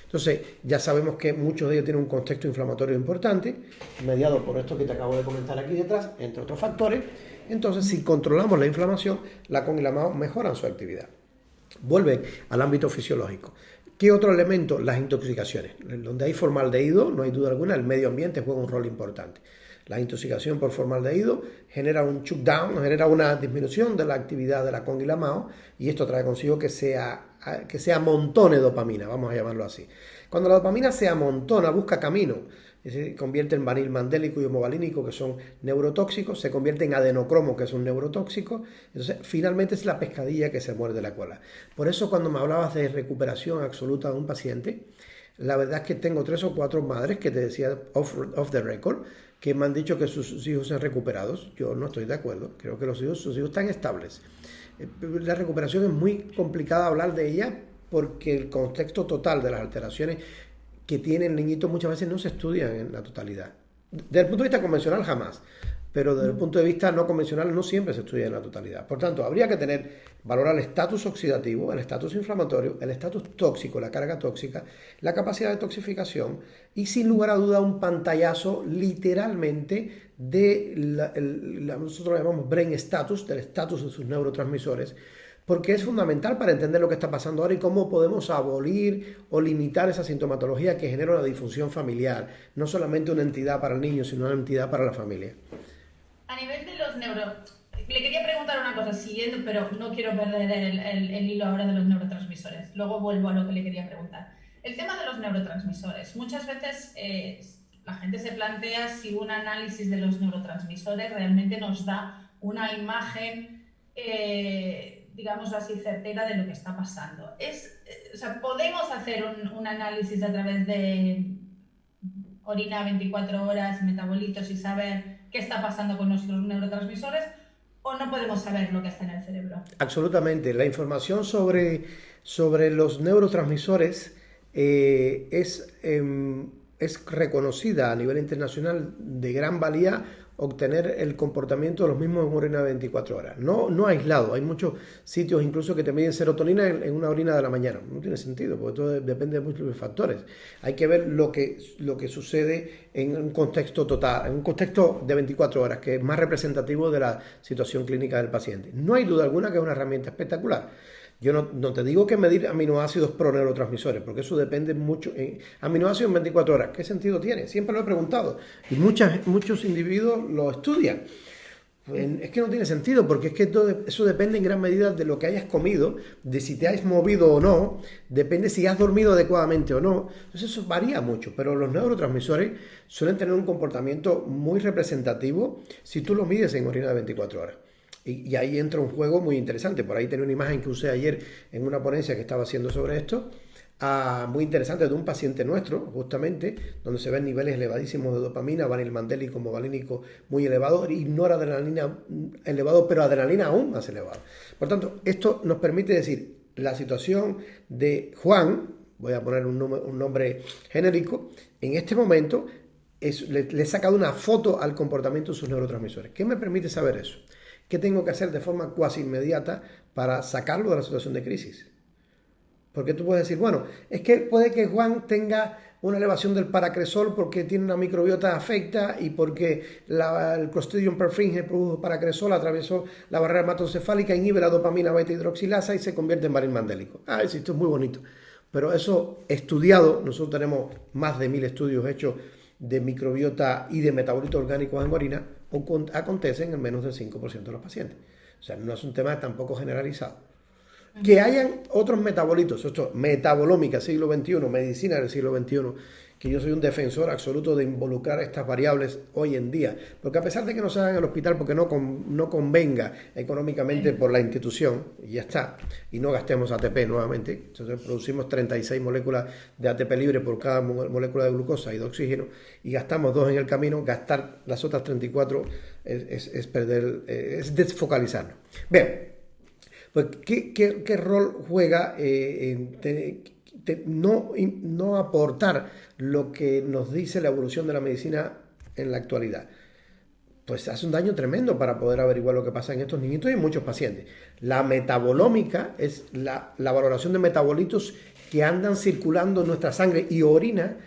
Entonces, ya sabemos que muchos de ellos tienen un contexto inflamatorio importante, mediado por esto que te acabo de comentar aquí detrás, entre otros factores. Entonces, si controlamos la inflamación, la CON y la MAO mejoran su actividad. Vuelven al ámbito fisiológico. ¿Qué otro elemento? Las intoxicaciones. Donde hay formaldehído, no hay duda alguna, el medio ambiente juega un rol importante. La intoxicación por formaldehído genera un shutdown, genera una disminución de la actividad de la CON y la MAO, y esto trae consigo que se amontone dopamina, vamos a llamarlo así. Cuando la dopamina se amontona, busca camino, se convierte en vanilmandélico y homovalínico, que son neurotóxicos, se convierte en adenocromo, que es un neurotóxico. Entonces, finalmente es la pescadilla que se muerde la cola. Por eso, cuando me hablabas de recuperación absoluta de un paciente, la verdad es que tengo 3 o 4 madres que te decía off the record, que me han dicho que sus hijos se han recuperado. Yo no estoy de acuerdo. Creo que sus hijos están estables. La recuperación es muy complicada hablar de ella porque el contexto total de las alteraciones que tiene el niñito muchas veces no se estudian en la totalidad. Desde el punto de vista convencional, jamás. pero desde el punto de vista no convencional no siempre se estudia en la totalidad. Por tanto, habría que valorar el estatus oxidativo, el estatus inflamatorio, el estatus tóxico, la carga tóxica, la capacidad de toxificación y sin lugar a duda un pantallazo literalmente de nosotros llamamos brain status, del estatus de sus neurotransmisores, porque es fundamental para entender lo que está pasando ahora y cómo podemos abolir o limitar esa sintomatología que genera una disfunción familiar, no solamente una entidad para el niño, sino una entidad para la familia.
A nivel de los le quería preguntar una cosa, siguiendo, pero no quiero perder el hilo ahora de los neurotransmisores. Luego vuelvo a lo que le quería preguntar. El tema de los neurotransmisores. Muchas veces la gente se plantea si un análisis de los neurotransmisores realmente nos da una imagen, digamos así, certera de lo que está pasando. O sea, ¿podemos hacer un análisis a través de orina 24 horas, metabolitos y saber qué está pasando con nuestros neurotransmisores? ¿O no podemos saber lo que está en el cerebro?
Absolutamente. La información sobre los neurotransmisores es reconocida a nivel internacional de gran valía obtener el comportamiento de los mismos en orina de 24 horas. No aislado. Hay muchos sitios incluso que te miden serotonina en una orina de la mañana. No tiene sentido, porque todo depende de muchos factores. Hay que ver lo que sucede en un contexto total, en un contexto de 24 horas, que es más representativo de la situación clínica del paciente. No hay duda alguna que es una herramienta espectacular. Yo no te digo que medir aminoácidos pro neurotransmisores, porque eso depende mucho. Aminoácidos en 24 horas, ¿qué sentido tiene? Siempre lo he preguntado. Y muchos individuos lo estudian. Es que no tiene sentido, porque es que eso depende en gran medida de lo que hayas comido, de si te has movido o no, depende si has dormido adecuadamente o no. Entonces eso varía mucho, pero los neurotransmisores suelen tener un comportamiento muy representativo si tú lo mides en orina de 24 horas. Y ahí entra un juego muy interesante. Por ahí tenía una imagen que usé ayer en una ponencia que estaba haciendo sobre esto, muy interesante, de un paciente nuestro, justamente, donde se ven niveles elevadísimos de dopamina, vanilmandélico, movalínico muy elevado, y noradrenalina elevado, pero adrenalina aún más elevado. Por tanto, esto nos permite decir la situación de Juan, voy a poner un nombre genérico, en este momento le he sacado una foto al comportamiento de sus neurotransmisores. ¿Qué me permite saber eso? ¿Qué tengo que hacer de forma cuasi inmediata para sacarlo de la situación de crisis? Porque tú puedes decir, bueno, es que puede que Juan tenga una elevación del paracresol porque tiene una microbiota afecta y porque el Clostridium perfringens produjo paracresol, atravesó la barrera hematoencefálica, inhibe la dopamina beta hidroxilasa y se convierte en vanilmandélico. Sí, esto es muy bonito. Pero eso estudiado, nosotros tenemos más de 1000 estudios hechos de microbiota y de metabolitos orgánicos en orina, acontecen en menos del 5% de los pacientes. O sea, no es un tema tampoco generalizado. Que hayan otros metabolitos, metabolómica siglo XXI, medicina del siglo XXI, que yo soy un defensor absoluto de involucrar estas variables hoy en día, porque a pesar de que no se hagan en el hospital porque no convenga económicamente por la institución, y ya está, y no gastemos ATP nuevamente, entonces producimos 36 moléculas de ATP libre por cada molécula de glucosa y de oxígeno, y gastamos 2 en el camino, gastar las otras 34 es perder, es desfocalizarnos. Bien, pues ¿qué rol juega no aportar lo que nos dice la evolución de la medicina en la actualidad? Pues hace un daño tremendo para poder averiguar lo que pasa en estos niñitos y en muchos pacientes. La metabolómica es la valoración de metabolitos que andan circulando en nuestra sangre y orina,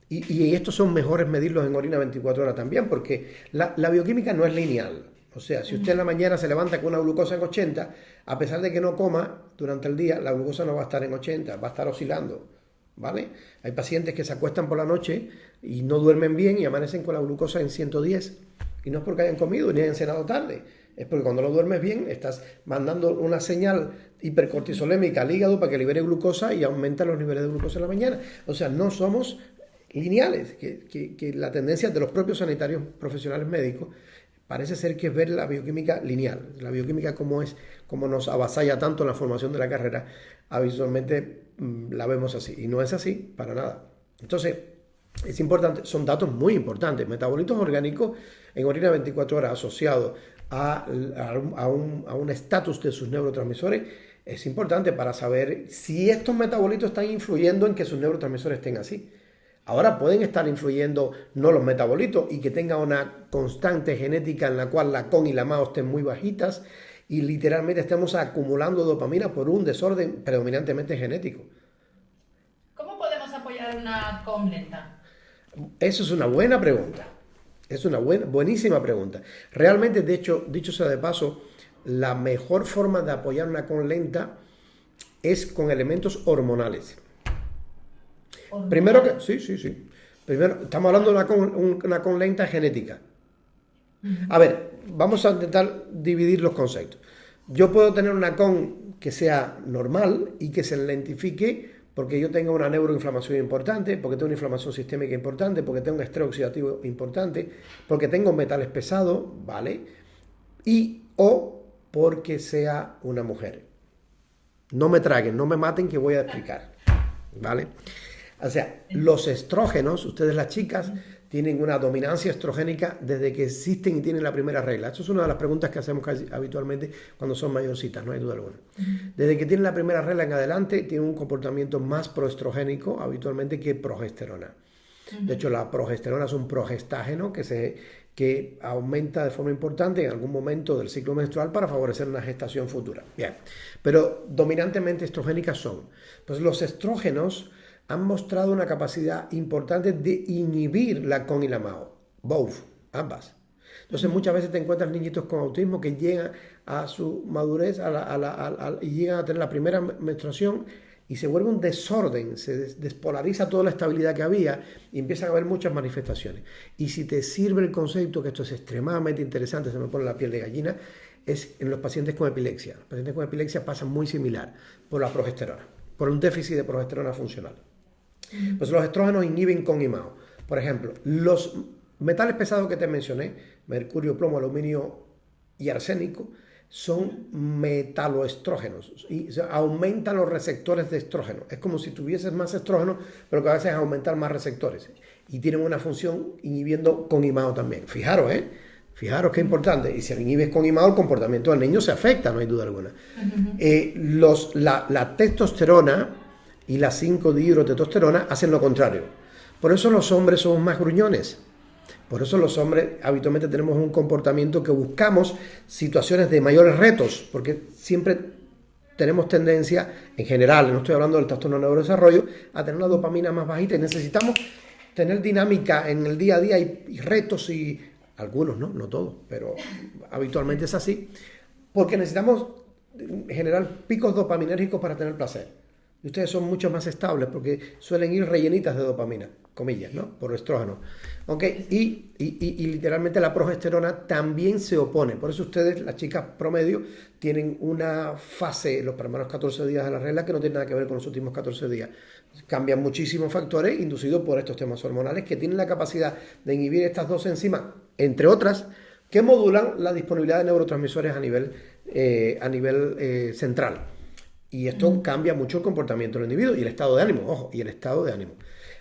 y estos son mejores medirlos en orina 24 horas también, porque la bioquímica no es lineal. O sea, si usted en la mañana se levanta con una glucosa en 80, a pesar de que no coma durante el día, la glucosa no va a estar en 80, va a estar oscilando, ¿vale? Hay pacientes que se acuestan por la noche y no duermen bien y amanecen con la glucosa en 110. Y no es porque hayan comido ni hayan cenado tarde, es porque cuando no duermes bien estás mandando una señal hipercortisolémica al hígado para que libere glucosa y aumenta los niveles de glucosa en la mañana. O sea, no somos lineales, que la tendencia de los propios sanitarios profesionales médicos parece ser que es ver la bioquímica lineal. La bioquímica como nos avasalla tanto en la formación de la carrera, habitualmente la vemos así. Y no es así para nada. Entonces, es importante, son datos muy importantes. Metabolitos orgánicos en orina 24 horas asociados a un estatus de sus neurotransmisores es importante para saber si estos metabolitos están influyendo en que sus neurotransmisores estén así. Ahora pueden estar influyendo no los metabolitos y que tenga una constante genética en la cual la CON y la MAO estén muy bajitas y literalmente estemos acumulando dopamina por un desorden predominantemente genético.
¿Cómo podemos apoyar una COM lenta?
Eso es una buena pregunta. Es una buenísima pregunta. Realmente, de hecho, dicho sea de paso, la mejor forma de apoyar una CON lenta es con elementos hormonales. Primero que, sí. Primero, estamos hablando de una con lenta genética. A ver, vamos a intentar dividir los conceptos. Yo puedo tener una con que sea normal y que se lentifique porque yo tengo una neuroinflamación importante, porque tengo una inflamación sistémica importante, porque tengo un estrés oxidativo importante, porque tengo metales pesados, ¿vale? O porque sea una mujer. No me traguen, no me maten, que voy a explicar, ¿vale? O sea, los estrógenos, ustedes las chicas, tienen una dominancia estrogénica desde que existen y tienen la primera regla. Esto es una de las preguntas que hacemos habitualmente cuando son mayorcitas, no hay duda alguna. Desde que tienen la primera regla en adelante, tienen un comportamiento más proestrogénico habitualmente que progesterona. De hecho, la progesterona es un progestágeno que aumenta de forma importante en algún momento del ciclo menstrual para favorecer una gestación futura. Bien, pero dominantemente estrogénicas son. Pues los estrógenos han mostrado una capacidad importante de inhibir la CON y la MAO. Both, ambas. Entonces muchas veces te encuentras niñitos con autismo que llegan a su madurez y llegan a tener la primera menstruación y se vuelve un desorden, se despolariza toda la estabilidad que había y empiezan a haber muchas manifestaciones. Y si te sirve el concepto, que esto es extremadamente interesante, se me pone la piel de gallina, es en los pacientes con epilepsia. Los pacientes con epilepsia pasan muy similar por la progesterona, por un déficit de progesterona funcional. Pues los estrógenos inhiben CON y MAO. Por ejemplo, los metales pesados que te mencioné, mercurio, plomo, aluminio y arsénico, son metaloestrógenos y aumentan los receptores de estrógeno. Es como si tuvieses más estrógeno, pero que a veces aumentar más receptores. Y tienen una función inhibiendo CON y MAO también. Fijaros qué importante. Y si inhibes CON y MAO, el comportamiento del niño se afecta, no hay duda alguna. La testosterona y la 5-dihidrotestosterona hacen lo contrario. Por eso los hombres somos más gruñones. Por eso los hombres habitualmente tenemos un comportamiento que buscamos situaciones de mayores retos, porque siempre tenemos tendencia, en general, no estoy hablando del trastorno de neurodesarrollo, a tener una dopamina más bajita y necesitamos tener dinámica en el día a día y retos y algunos, no todos, pero habitualmente es así, porque necesitamos generar picos dopaminérgicos para tener placer. Y ustedes son mucho más estables porque suelen ir rellenitas de dopamina, comillas, ¿no? Por estrógeno. ¿Okay? Y literalmente la progesterona también se opone. Por eso ustedes, las chicas promedio, tienen una fase, los primeros 14 días de la regla, que no tiene nada que ver con los últimos 14 días. Cambian muchísimos factores inducidos por estos temas hormonales que tienen la capacidad de inhibir estas dos enzimas, entre otras, que modulan la disponibilidad de neurotransmisores a nivel central. Y esto cambia mucho el comportamiento del individuo y el estado de ánimo, y el estado de ánimo.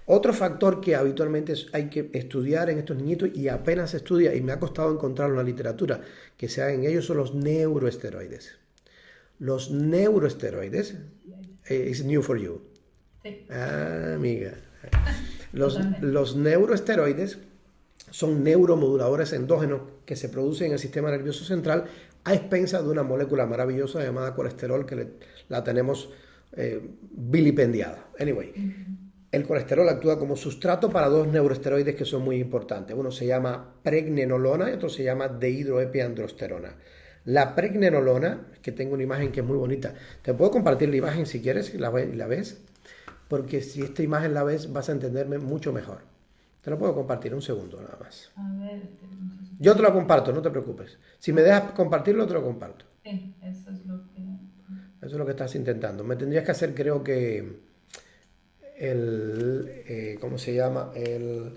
Otro factor que habitualmente hay que estudiar en estos niñitos y apenas se estudia, y me ha costado encontrar una literatura que sea en ellos, son los neuroesteroides. Los neuroesteroides, it's new for you.
Sí.
Amiga. Los neuroesteroides son neuromoduladores endógenos que se producen en el sistema nervioso central a expensas de una molécula maravillosa llamada colesterol que la tenemos vilipendiada. Anyway, el colesterol actúa como sustrato para dos neuroesteroides que son muy importantes. Uno se llama pregnenolona y otro se llama dehidroepiandrosterona. La pregnenolona, que tengo una imagen que es muy bonita, te puedo compartir la imagen si quieres, la ves, porque si esta imagen la ves vas a entenderme mucho mejor. Te lo puedo compartir un segundo nada más.
A ver,
yo te lo comparto, no te preocupes. Si me dejas compartirlo, te lo comparto.
Sí, eso es lo que...
Eso es lo que estás intentando. Me tendrías que hacer, creo que, ¿cómo se llama? A ver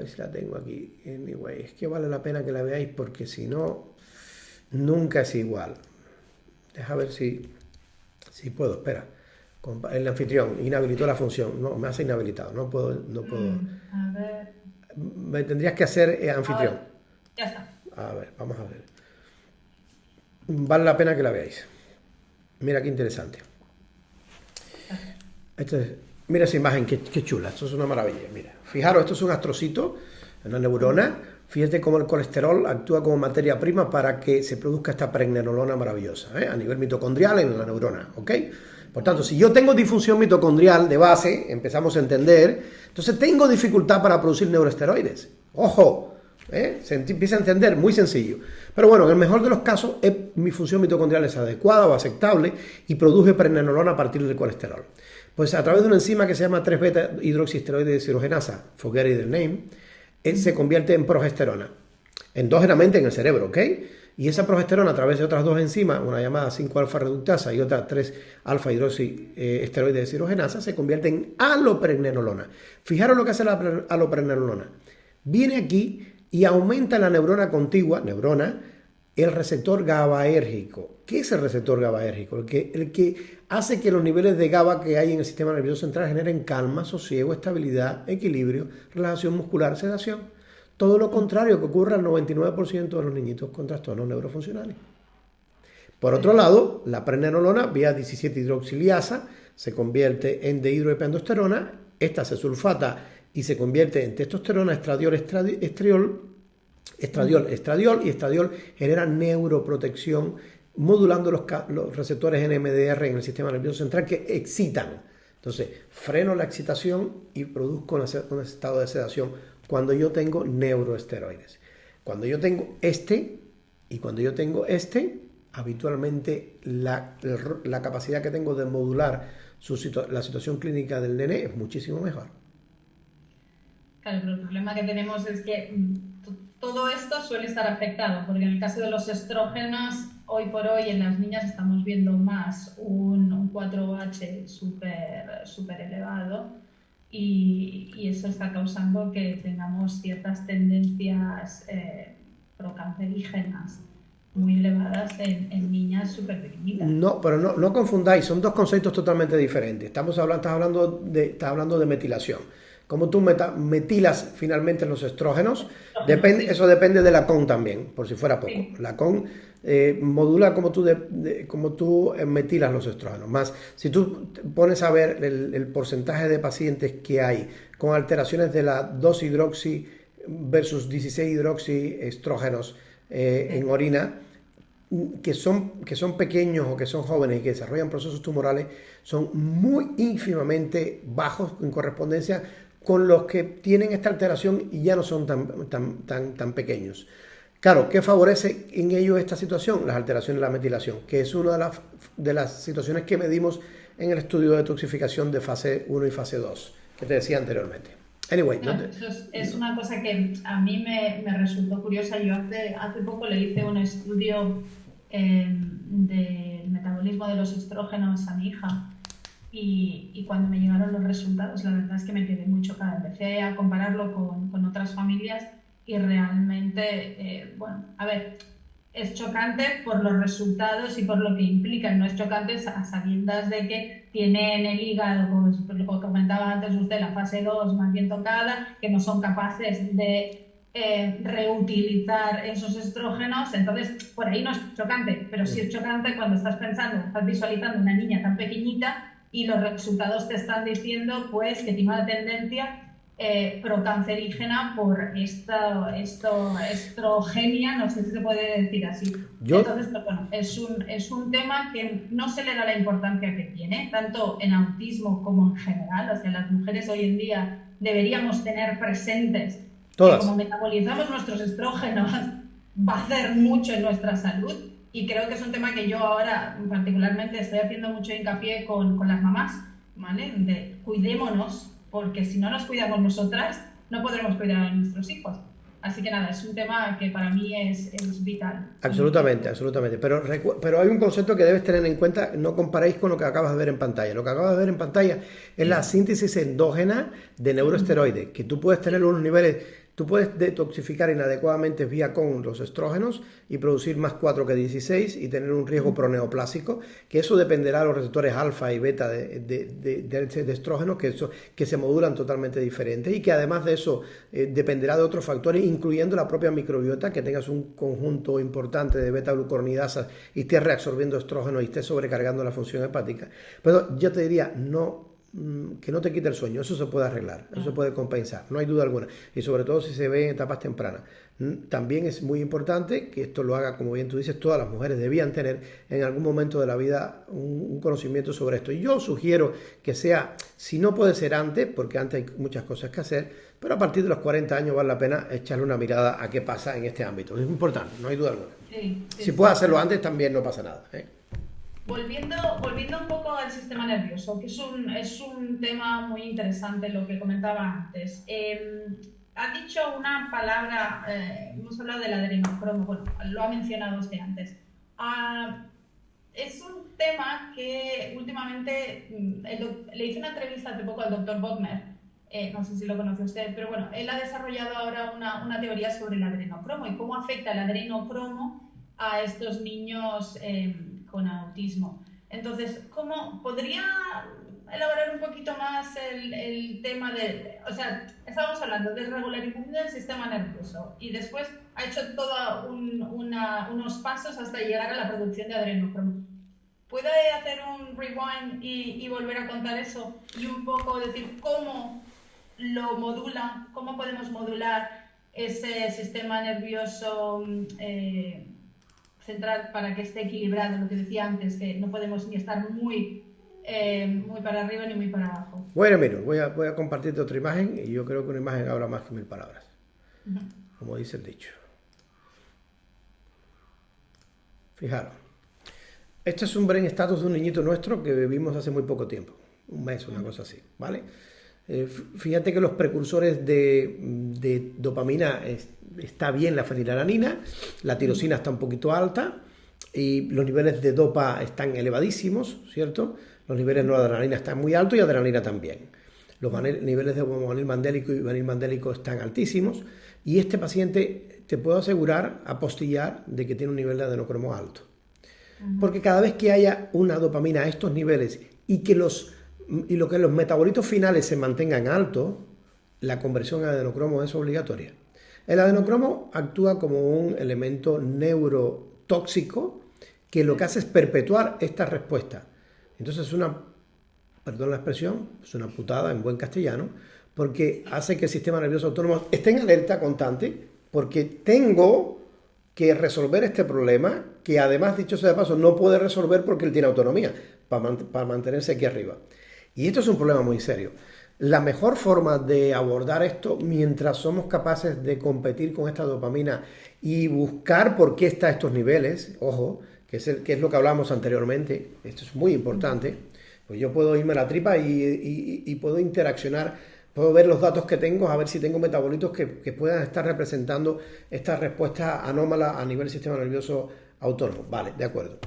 si la tengo aquí. Anyway, es que vale la pena que la veáis porque si no, nunca es igual. Deja ver si puedo, espera. El anfitrión inhabilitó la función. No, me hace inhabilitado. No puedo.
A ver.
Me tendrías que hacer anfitrión.
Ya está.
A ver, vamos a ver. Vale la pena que la veáis. Mira qué interesante. Mira esa imagen, qué chula, esto es una maravilla. Mira, fijaros, esto es un astrocito, una neurona. Fíjate cómo el colesterol actúa como materia prima para que se produzca esta pregnenolona maravillosa, a nivel mitocondrial en la neurona, ¿ok? Por tanto, si yo tengo disfunción mitocondrial de base, empezamos a entender, entonces tengo dificultad para producir neuroesteroides. ¡Ojo! Se empieza a entender, muy sencillo. Pero bueno, en el mejor de los casos, mi función mitocondrial es adecuada o aceptable y produce pregnenolona a partir del colesterol. Pues a través de una enzima que se llama 3-beta hidroxiesteroide deshidrogenasa, forget the name, se convierte en progesterona, endógenamente en el cerebro, ¿ok? Y esa progesterona a través de otras dos enzimas, una llamada 5-alfa reductasa y otra 3-alfa hidroxiesteroide deshidrogenasa, se convierte en alopregnenolona. Fijaros lo que hace la alopregnenolona. Viene aquí y aumenta en la neurona contigua, el receptor GABAérgico. ¿Qué es el receptor GABAérgico? El que hace que los niveles de GABA que hay en el sistema nervioso central generen calma, sosiego, estabilidad, equilibrio, relajación muscular, sedación. Todo lo contrario que ocurre al 99% de los niñitos con trastornos neurofuncionales. Por otro lado, la pregnenolona, vía 17-hidroxiliasa, se convierte en dehidroepiandrosterona. Esta se sulfata y se convierte en testosterona, estradiol, y estradiol genera neuroprotección modulando los receptores NMDR en el sistema nervioso central que excitan. Entonces, freno la excitación y produzco un estado de sedación cuando yo tengo neuroesteroides. Cuando yo tengo habitualmente la capacidad que tengo de modular la situación clínica del nene es muchísimo mejor.
Claro, pero el problema que tenemos es que todo esto suele estar afectado, porque en el caso de los estrógenos, hoy por hoy en las niñas estamos viendo más un 4H súper elevado y eso está causando que tengamos ciertas tendencias procancerígenas muy elevadas en niñas súper pequeñitas.
No, pero no confundáis, son dos conceptos totalmente diferentes. Estás hablando de metilación. Como tú metilas finalmente los estrógenos, eso depende de la CON también, por si fuera poco. Sí. La CON modula como tú metilas los estrógenos. Más, si tú pones a ver el porcentaje de pacientes que hay con alteraciones de la 2-hidroxi versus 16-hidroxiestrógenos en orina, que son pequeños o que son jóvenes y que desarrollan procesos tumorales, son muy ínfimamente bajos en correspondencia con los que tienen esta alteración y ya no son tan pequeños. Claro, ¿qué favorece en ello esta situación? Las alteraciones de la metilación, que es una de las situaciones que medimos en el estudio de toxificación de fase 1 y fase 2, que te decía anteriormente. Anyway,
eso es una cosa que a mí me resultó curiosa. Yo hace poco le hice un estudio del metabolismo de los estrógenos a mi hija. Y cuando me llegaron los resultados, la verdad es que me quedé muy chocada. Empecé a compararlo con otras familias y realmente, es chocante por los resultados y por lo que implican. No es chocante a sabiendas de que tiene en el hígado, como lo comentaba antes usted, la fase 2 más bien tocada, que no son capaces de reutilizar esos estrógenos. Entonces, por ahí no es chocante, pero sí es chocante cuando estás visualizando una niña tan pequeñita y los resultados te están diciendo pues que tiene una tendencia procancerígena por estrogenia, no sé si se puede decir así. Entonces, bueno, es un tema que no se le da la importancia que tiene, tanto en autismo como en general. O sea, las mujeres hoy en día deberíamos tener presentes que como metabolizamos nuestros estrógenos va a hacer mucho en nuestra salud. Y creo que es un tema que yo ahora particularmente estoy haciendo mucho hincapié con las mamás, ¿vale? De cuidémonos, porque si no nos cuidamos nosotras, no podremos cuidar a nuestros hijos. Así que nada, es un tema que para mí es vital.
Absolutamente. Pero hay un concepto que debes tener en cuenta, no comparéis con lo que acabas de ver en pantalla. Lo que acabas de ver en pantalla es la síntesis endógena de neuroesteroides, que tú puedes tener unos niveles. Tú puedes detoxificar inadecuadamente vía con los estrógenos y producir más 4 que 16 y tener un riesgo proneoplásico, que eso dependerá de los receptores alfa y beta de estrógenos, que se modulan totalmente diferentes, y que además de eso dependerá de otros factores, incluyendo la propia microbiota, que tengas un conjunto importante de beta-glucuronidasas y estés reabsorbiendo estrógenos y estés sobrecargando la función hepática. Pero yo te diría, no que no te quite el sueño, eso se puede arreglar, eso se puede compensar, no hay duda alguna, y sobre todo si se ve en etapas tempranas. También es muy importante que esto lo haga, como bien tú dices, todas las mujeres debían tener en algún momento de la vida un conocimiento sobre esto. Y yo sugiero que sea, si no puede ser antes, porque antes hay muchas cosas que hacer, pero a partir de los 40 años vale la pena echarle una mirada a qué pasa en este ámbito. Es importante, no hay duda alguna.
Sí,
Si puedes hacerlo antes, también no pasa nada, ¿eh?
Volviendo un poco al sistema nervioso, que es un tema muy interesante lo que comentaba antes. Ha dicho una palabra, hemos hablado del adrenocromo, bueno, lo ha mencionado usted antes. Es un tema que últimamente, le hice una entrevista hace poco al doctor Bodmer, no sé si lo conoce usted, pero bueno, él ha desarrollado ahora una teoría sobre el adrenocromo y cómo afecta el adrenocromo a estos niños con autismo. Entonces, ¿cómo podría elaborar un poquito más el tema de, o sea, estábamos hablando de regularización del sistema nervioso y después ha hecho todos unos pasos hasta llegar a la producción de adrenocromo. ¿Puede hacer un rewind y volver a contar eso y un poco decir cómo lo modula, cómo podemos modular ese sistema nervioso central para que esté equilibrado, lo que decía antes, que no podemos ni estar muy para arriba ni muy para abajo?
Bueno, mira, voy a compartirte otra imagen y yo creo que una imagen habla más que 1000 palabras, como dice el dicho. Fijaros, este es un brain status de un niñito nuestro que vivimos hace muy poco tiempo, un mes, una cosa así, ¿vale? Fíjate que los precursores de dopamina está bien la fenilalanina, la tirosina está un poquito alta y los niveles de dopa están elevadísimos, ¿cierto? Los niveles de noradrenalina están muy altos y adrenalina también. Los niveles de guanil mandélico y vanil mandélico están altísimos y este paciente te puedo asegurar, apostillar, de que tiene un nivel de adenocromo alto. Porque cada vez que haya una dopamina a estos niveles y que los metabolitos finales se mantengan altos, la conversión a adenocromo es obligatoria. El adenocromo actúa como un elemento neurotóxico que lo que hace es perpetuar esta respuesta. Entonces perdón la expresión, es una putada en buen castellano, porque hace que el sistema nervioso autónomo esté en alerta constante, porque tengo que resolver este problema, que además, dicho sea de paso, no puede resolver porque él tiene autonomía para mantenerse aquí arriba. Y esto es un problema muy serio. La mejor forma de abordar esto, mientras somos capaces de competir con esta dopamina y buscar por qué está a estos niveles, ojo, que es lo que hablábamos anteriormente, esto es muy importante, pues yo puedo irme a la tripa y puedo interaccionar, puedo ver los datos que tengo, a ver si tengo metabolitos que puedan estar representando esta respuesta anómala a nivel del sistema nervioso autónomo. Vale, de acuerdo.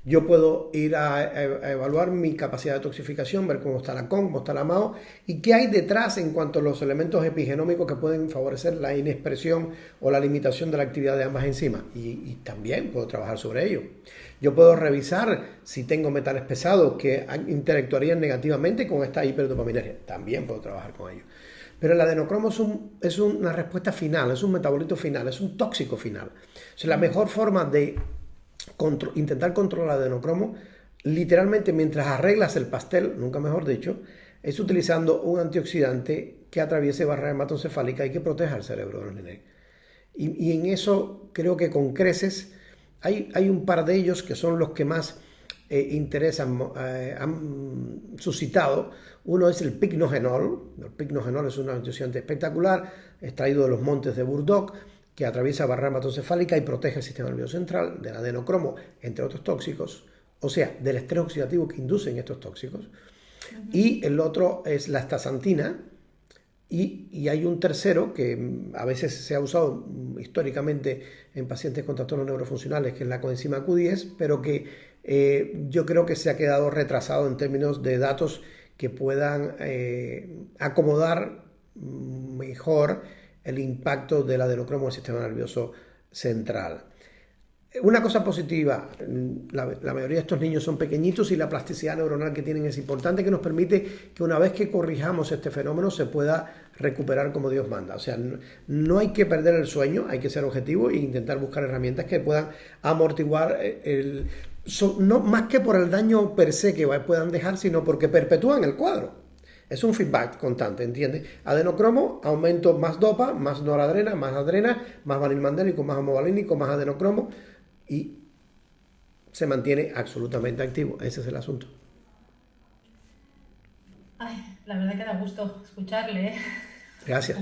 Yo puedo ir a evaluar mi capacidad de toxificación, ver cómo está la COM, cómo está la MAO y qué hay detrás en cuanto a los elementos epigenómicos que pueden favorecer la inexpresión o la limitación de la actividad de ambas enzimas. Y también puedo trabajar sobre ello. Yo puedo revisar si tengo metales pesados que interactuarían negativamente con esta hiperdopaminergia. También puedo trabajar con ello. Pero el adenocromo es una respuesta final, es un metabolito final, es un tóxico final. O sea, la mejor forma de intentar controlar el adenocromo, literalmente mientras arreglas el pastel, nunca mejor dicho, es utilizando un antioxidante que atraviese barrera hematoencefálica y que proteja al cerebro de los nenes. Y en eso creo que con creces hay un par de ellos que son los que más interés han suscitado. Uno es el picnogenol. El picnogenol es un antioxidante espectacular, extraído de los montes de Burdock, que atraviesa barrera hematoencefálica y protege el sistema nervioso central del adenocromo, entre otros tóxicos, o sea, del estrés oxidativo que inducen estos tóxicos. Y el otro es la astaxantina, y hay un tercero que a veces se ha usado históricamente en pacientes con trastornos neurofuncionales, que es la coenzima Q10, pero que yo creo que se ha quedado retrasado en términos de datos que puedan acomodar mejor el impacto del adenocromo en el sistema nervioso central. Una cosa positiva, la mayoría de estos niños son pequeñitos y la plasticidad neuronal que tienen es importante, que nos permite que una vez que corrijamos este fenómeno se pueda recuperar como Dios manda. O sea, no hay que perder el sueño, hay que ser objetivo e intentar buscar herramientas que puedan amortiguar no más que por el daño per se que puedan dejar, sino porque perpetúan el cuadro. Es un feedback constante, ¿entiendes? Adenocromo, aumento más dopa, más noradrena, más adrena, más vanilmandénico, más homovalínico, más adenocromo y se mantiene absolutamente activo. Ese es el asunto.
Ay, la verdad que da gusto escucharle, ¿eh?
Gracias.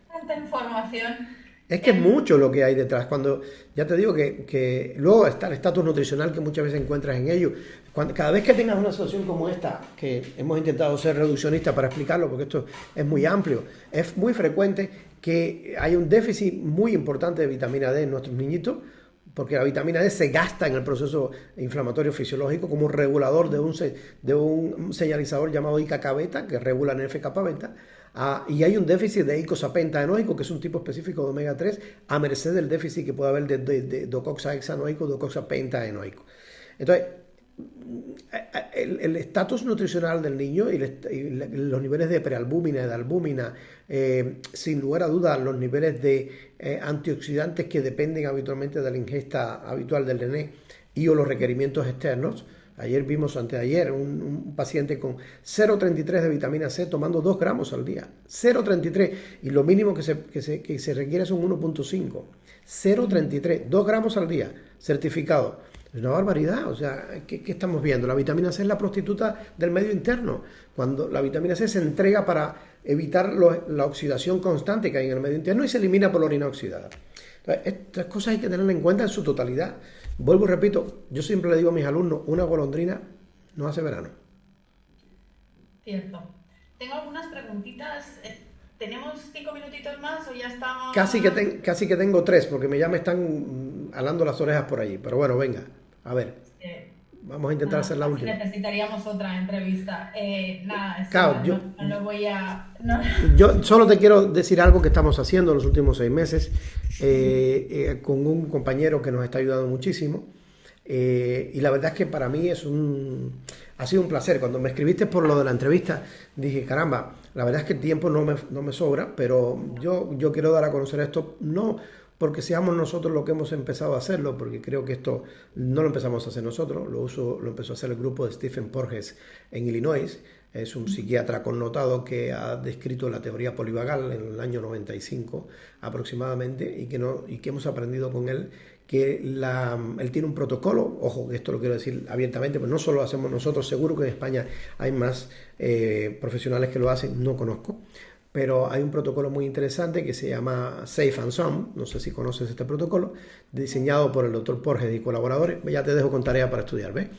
Tanta información.
Es que es mucho lo que hay detrás. Cuando ya te digo que luego está el estatus nutricional que muchas veces encuentras en ello. Cada vez que tengas una situación como esta, que hemos intentado ser reduccionistas para explicarlo, porque esto es muy amplio, es muy frecuente que hay un déficit muy importante de vitamina D en nuestros niñitos, porque la vitamina D se gasta en el proceso inflamatorio fisiológico como un regulador de un señalizador llamado IKK-beta, que regula el NF-kappa-beta. Y hay un déficit de eicosapentaenoico, que es un tipo específico de omega 3, a merced del déficit que puede haber de docoxahexanoico, docoxapentaenoico. Entonces, el estatus nutricional del niño y los niveles de prealbúmina y de albúmina, sin lugar a dudas, los niveles de antioxidantes que dependen habitualmente de la ingesta habitual del nené y o los requerimientos externos. Ayer vimos, anteayer, un paciente con 0,33 de vitamina C tomando 2 gramos al día. 0,33. Y lo mínimo que se requiere son 1,5. 0,33. 2 gramos al día. Certificado. Es una barbaridad. O sea, ¿qué estamos viendo? La vitamina C es la prostituta del medio interno. Cuando la vitamina C se entrega para evitar la oxidación constante que hay en el medio interno y se elimina por la orina oxidada. Entonces, estas cosas hay que tenerlas en cuenta en su totalidad. Vuelvo y repito, yo siempre le digo a mis alumnos, una golondrina no hace verano.
Cierto. Tengo algunas preguntitas. ¿Tenemos 5 minutitos más o ya estamos...?
Casi que tengo 3, porque ya me están alando las orejas por allí. Pero bueno, venga, a ver. Vamos a intentar hacer la última.
Necesitaríamos otra entrevista.
Claro,
no lo voy a...
Yo solo te quiero decir algo que estamos haciendo en los últimos 6 meses con un compañero que nos está ayudando muchísimo. Y la verdad es que para mí ha sido un placer. Cuando me escribiste por lo de la entrevista, dije, caramba, la verdad es que el tiempo no me sobra, pero yo quiero dar a conocer esto, no porque seamos nosotros los que hemos empezado a hacerlo, porque creo que esto no lo empezamos a hacer nosotros, lo empezó a hacer el grupo de Stephen Porges en Illinois. Es un psiquiatra connotado que ha descrito la teoría polivagal en el año 95 aproximadamente y que hemos aprendido con él que él tiene un protocolo, ojo, que esto lo quiero decir abiertamente, pues no solo lo hacemos nosotros, seguro que en España hay más profesionales que lo hacen, no conozco, pero hay un protocolo muy interesante que se llama Safe and Sound, no sé si conoces este protocolo, diseñado por el doctor Porges y colaboradores, ya te dejo con tarea para estudiar, ¿ves?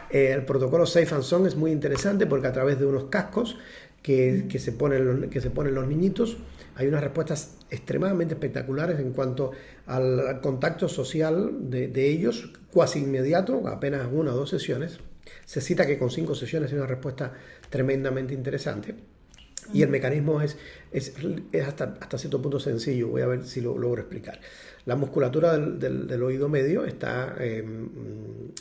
El protocolo Safe and Sound es muy interesante porque a través de unos cascos que se ponen los niñitos, hay unas respuestas extremadamente espectaculares en cuanto al contacto social de ellos, cuasi inmediato, apenas 1 o 2 sesiones. Se cita que con 5 sesiones hay una respuesta tremendamente interesante. Y el mecanismo es hasta cierto punto sencillo. Voy a ver si lo logro explicar. La musculatura del oído medio está en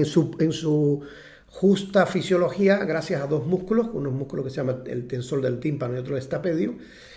su justa fisiología gracias a 2 músculos, unos músculos que se llaman el tensor del tímpano y otro el estapedio,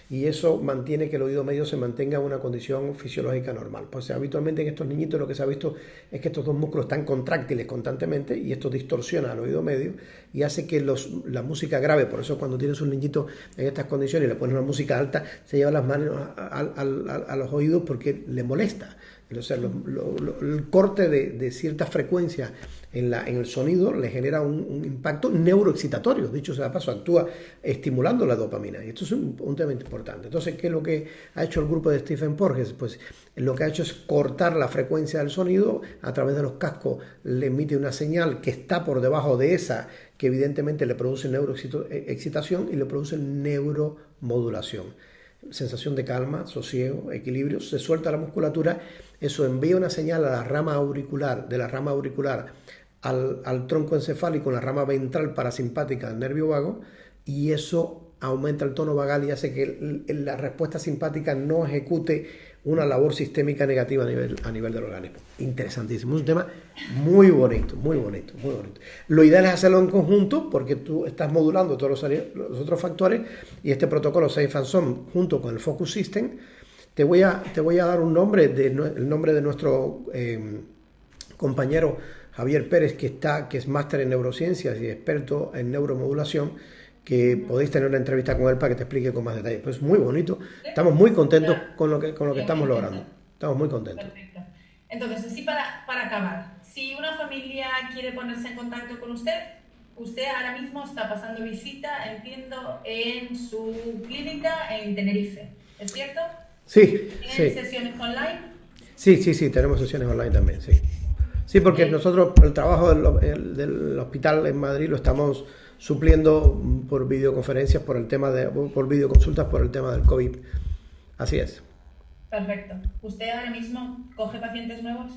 y eso mantiene que el oído medio se mantenga en una condición fisiológica normal. Pues habitualmente en estos niñitos lo que se ha visto es que estos 2 músculos están contráctiles constantemente y esto distorsiona el oído medio y hace que la música grave, por eso cuando tienes un niñito en estas condiciones y le pones una música alta, se lleva las manos a los oídos porque le molesta. O sea, el corte de ciertas frecuencias en el sonido le genera un impacto neuroexcitatorio. Dicho sea de paso, actúa estimulando la dopamina. Y esto es un tema importante. Entonces, ¿qué es lo que ha hecho el grupo de Stephen Porges? Pues lo que ha hecho es cortar la frecuencia del sonido. A través de los cascos le emite una señal que está por debajo de esa, que evidentemente le produce neuroexcitación y le produce neuromodulación. Sensación de calma, sosiego, equilibrio, se suelta la musculatura, eso envía una señal a la rama auricular, de la rama auricular al tronco encefálico, la rama ventral parasimpática del nervio vago, y eso aumenta el tono vagal y hace que la respuesta simpática no ejecute una labor sistémica negativa a nivel del organismo. Interesantísimo, es un tema muy bonito, muy bonito, muy bonito. Lo ideal es hacerlo en conjunto porque tú estás modulando todos los otros factores y este protocolo Safe and Sound junto con el Focus System. Te voy a dar un nombre, el nombre de nuestro compañero Javier Pérez, que es máster en neurociencias y experto en neuromodulación, que podéis tener una entrevista con él para que te explique con más detalle. Pues muy bonito, estamos muy contentos con lo que estamos logrando, estamos muy contentos.
Perfecto. Entonces, así para acabar, si una familia quiere ponerse en contacto con usted ahora mismo está pasando visita, entiendo, en su clínica en Tenerife, ¿es cierto?
Sí,
¿Tienen sesiones online?
Sí, tenemos sesiones online también, sí. Sí, porque nosotros el trabajo del hospital en Madrid lo estamos supliendo por videoconferencias, por videoconsultas por el tema del COVID. Así es.
Perfecto. ¿Usted ahora mismo coge pacientes nuevos?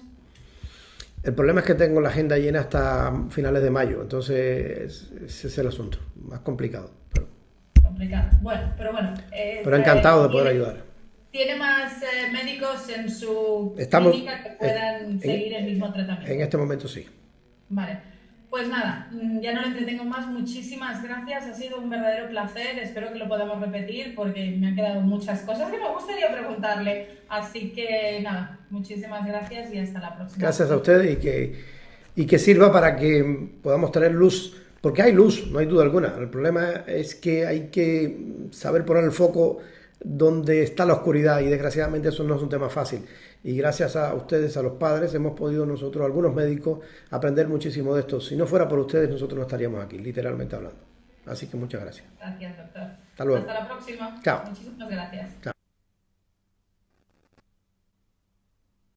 El problema es que tengo la agenda llena hasta finales de mayo, entonces ese es el asunto, más complicado.
Complicado. Bueno.
Pero encantado de poder ayudar.
¿Tiene más médicos en su clínica que puedan seguir el mismo tratamiento?
En este momento sí.
Vale. Pues nada, ya no le entretengo más. Muchísimas gracias. Ha sido un verdadero placer. Espero que lo podamos repetir porque me han quedado muchas cosas que me gustaría preguntarle. Así que nada, muchísimas gracias y hasta la próxima.
Gracias a ustedes y que sirva para que podamos tener luz. Porque hay luz, no hay duda alguna. El problema es que hay que saber poner el foco donde está la oscuridad y desgraciadamente eso no es un tema fácil. Y gracias a ustedes, a los padres, hemos podido nosotros, algunos médicos, aprender muchísimo de esto. Si no fuera por ustedes, nosotros no estaríamos aquí, literalmente hablando. Así que muchas gracias.
Gracias, doctor.
Hasta luego.
Hasta la próxima.
Chao.
Muchísimas gracias.
Chao.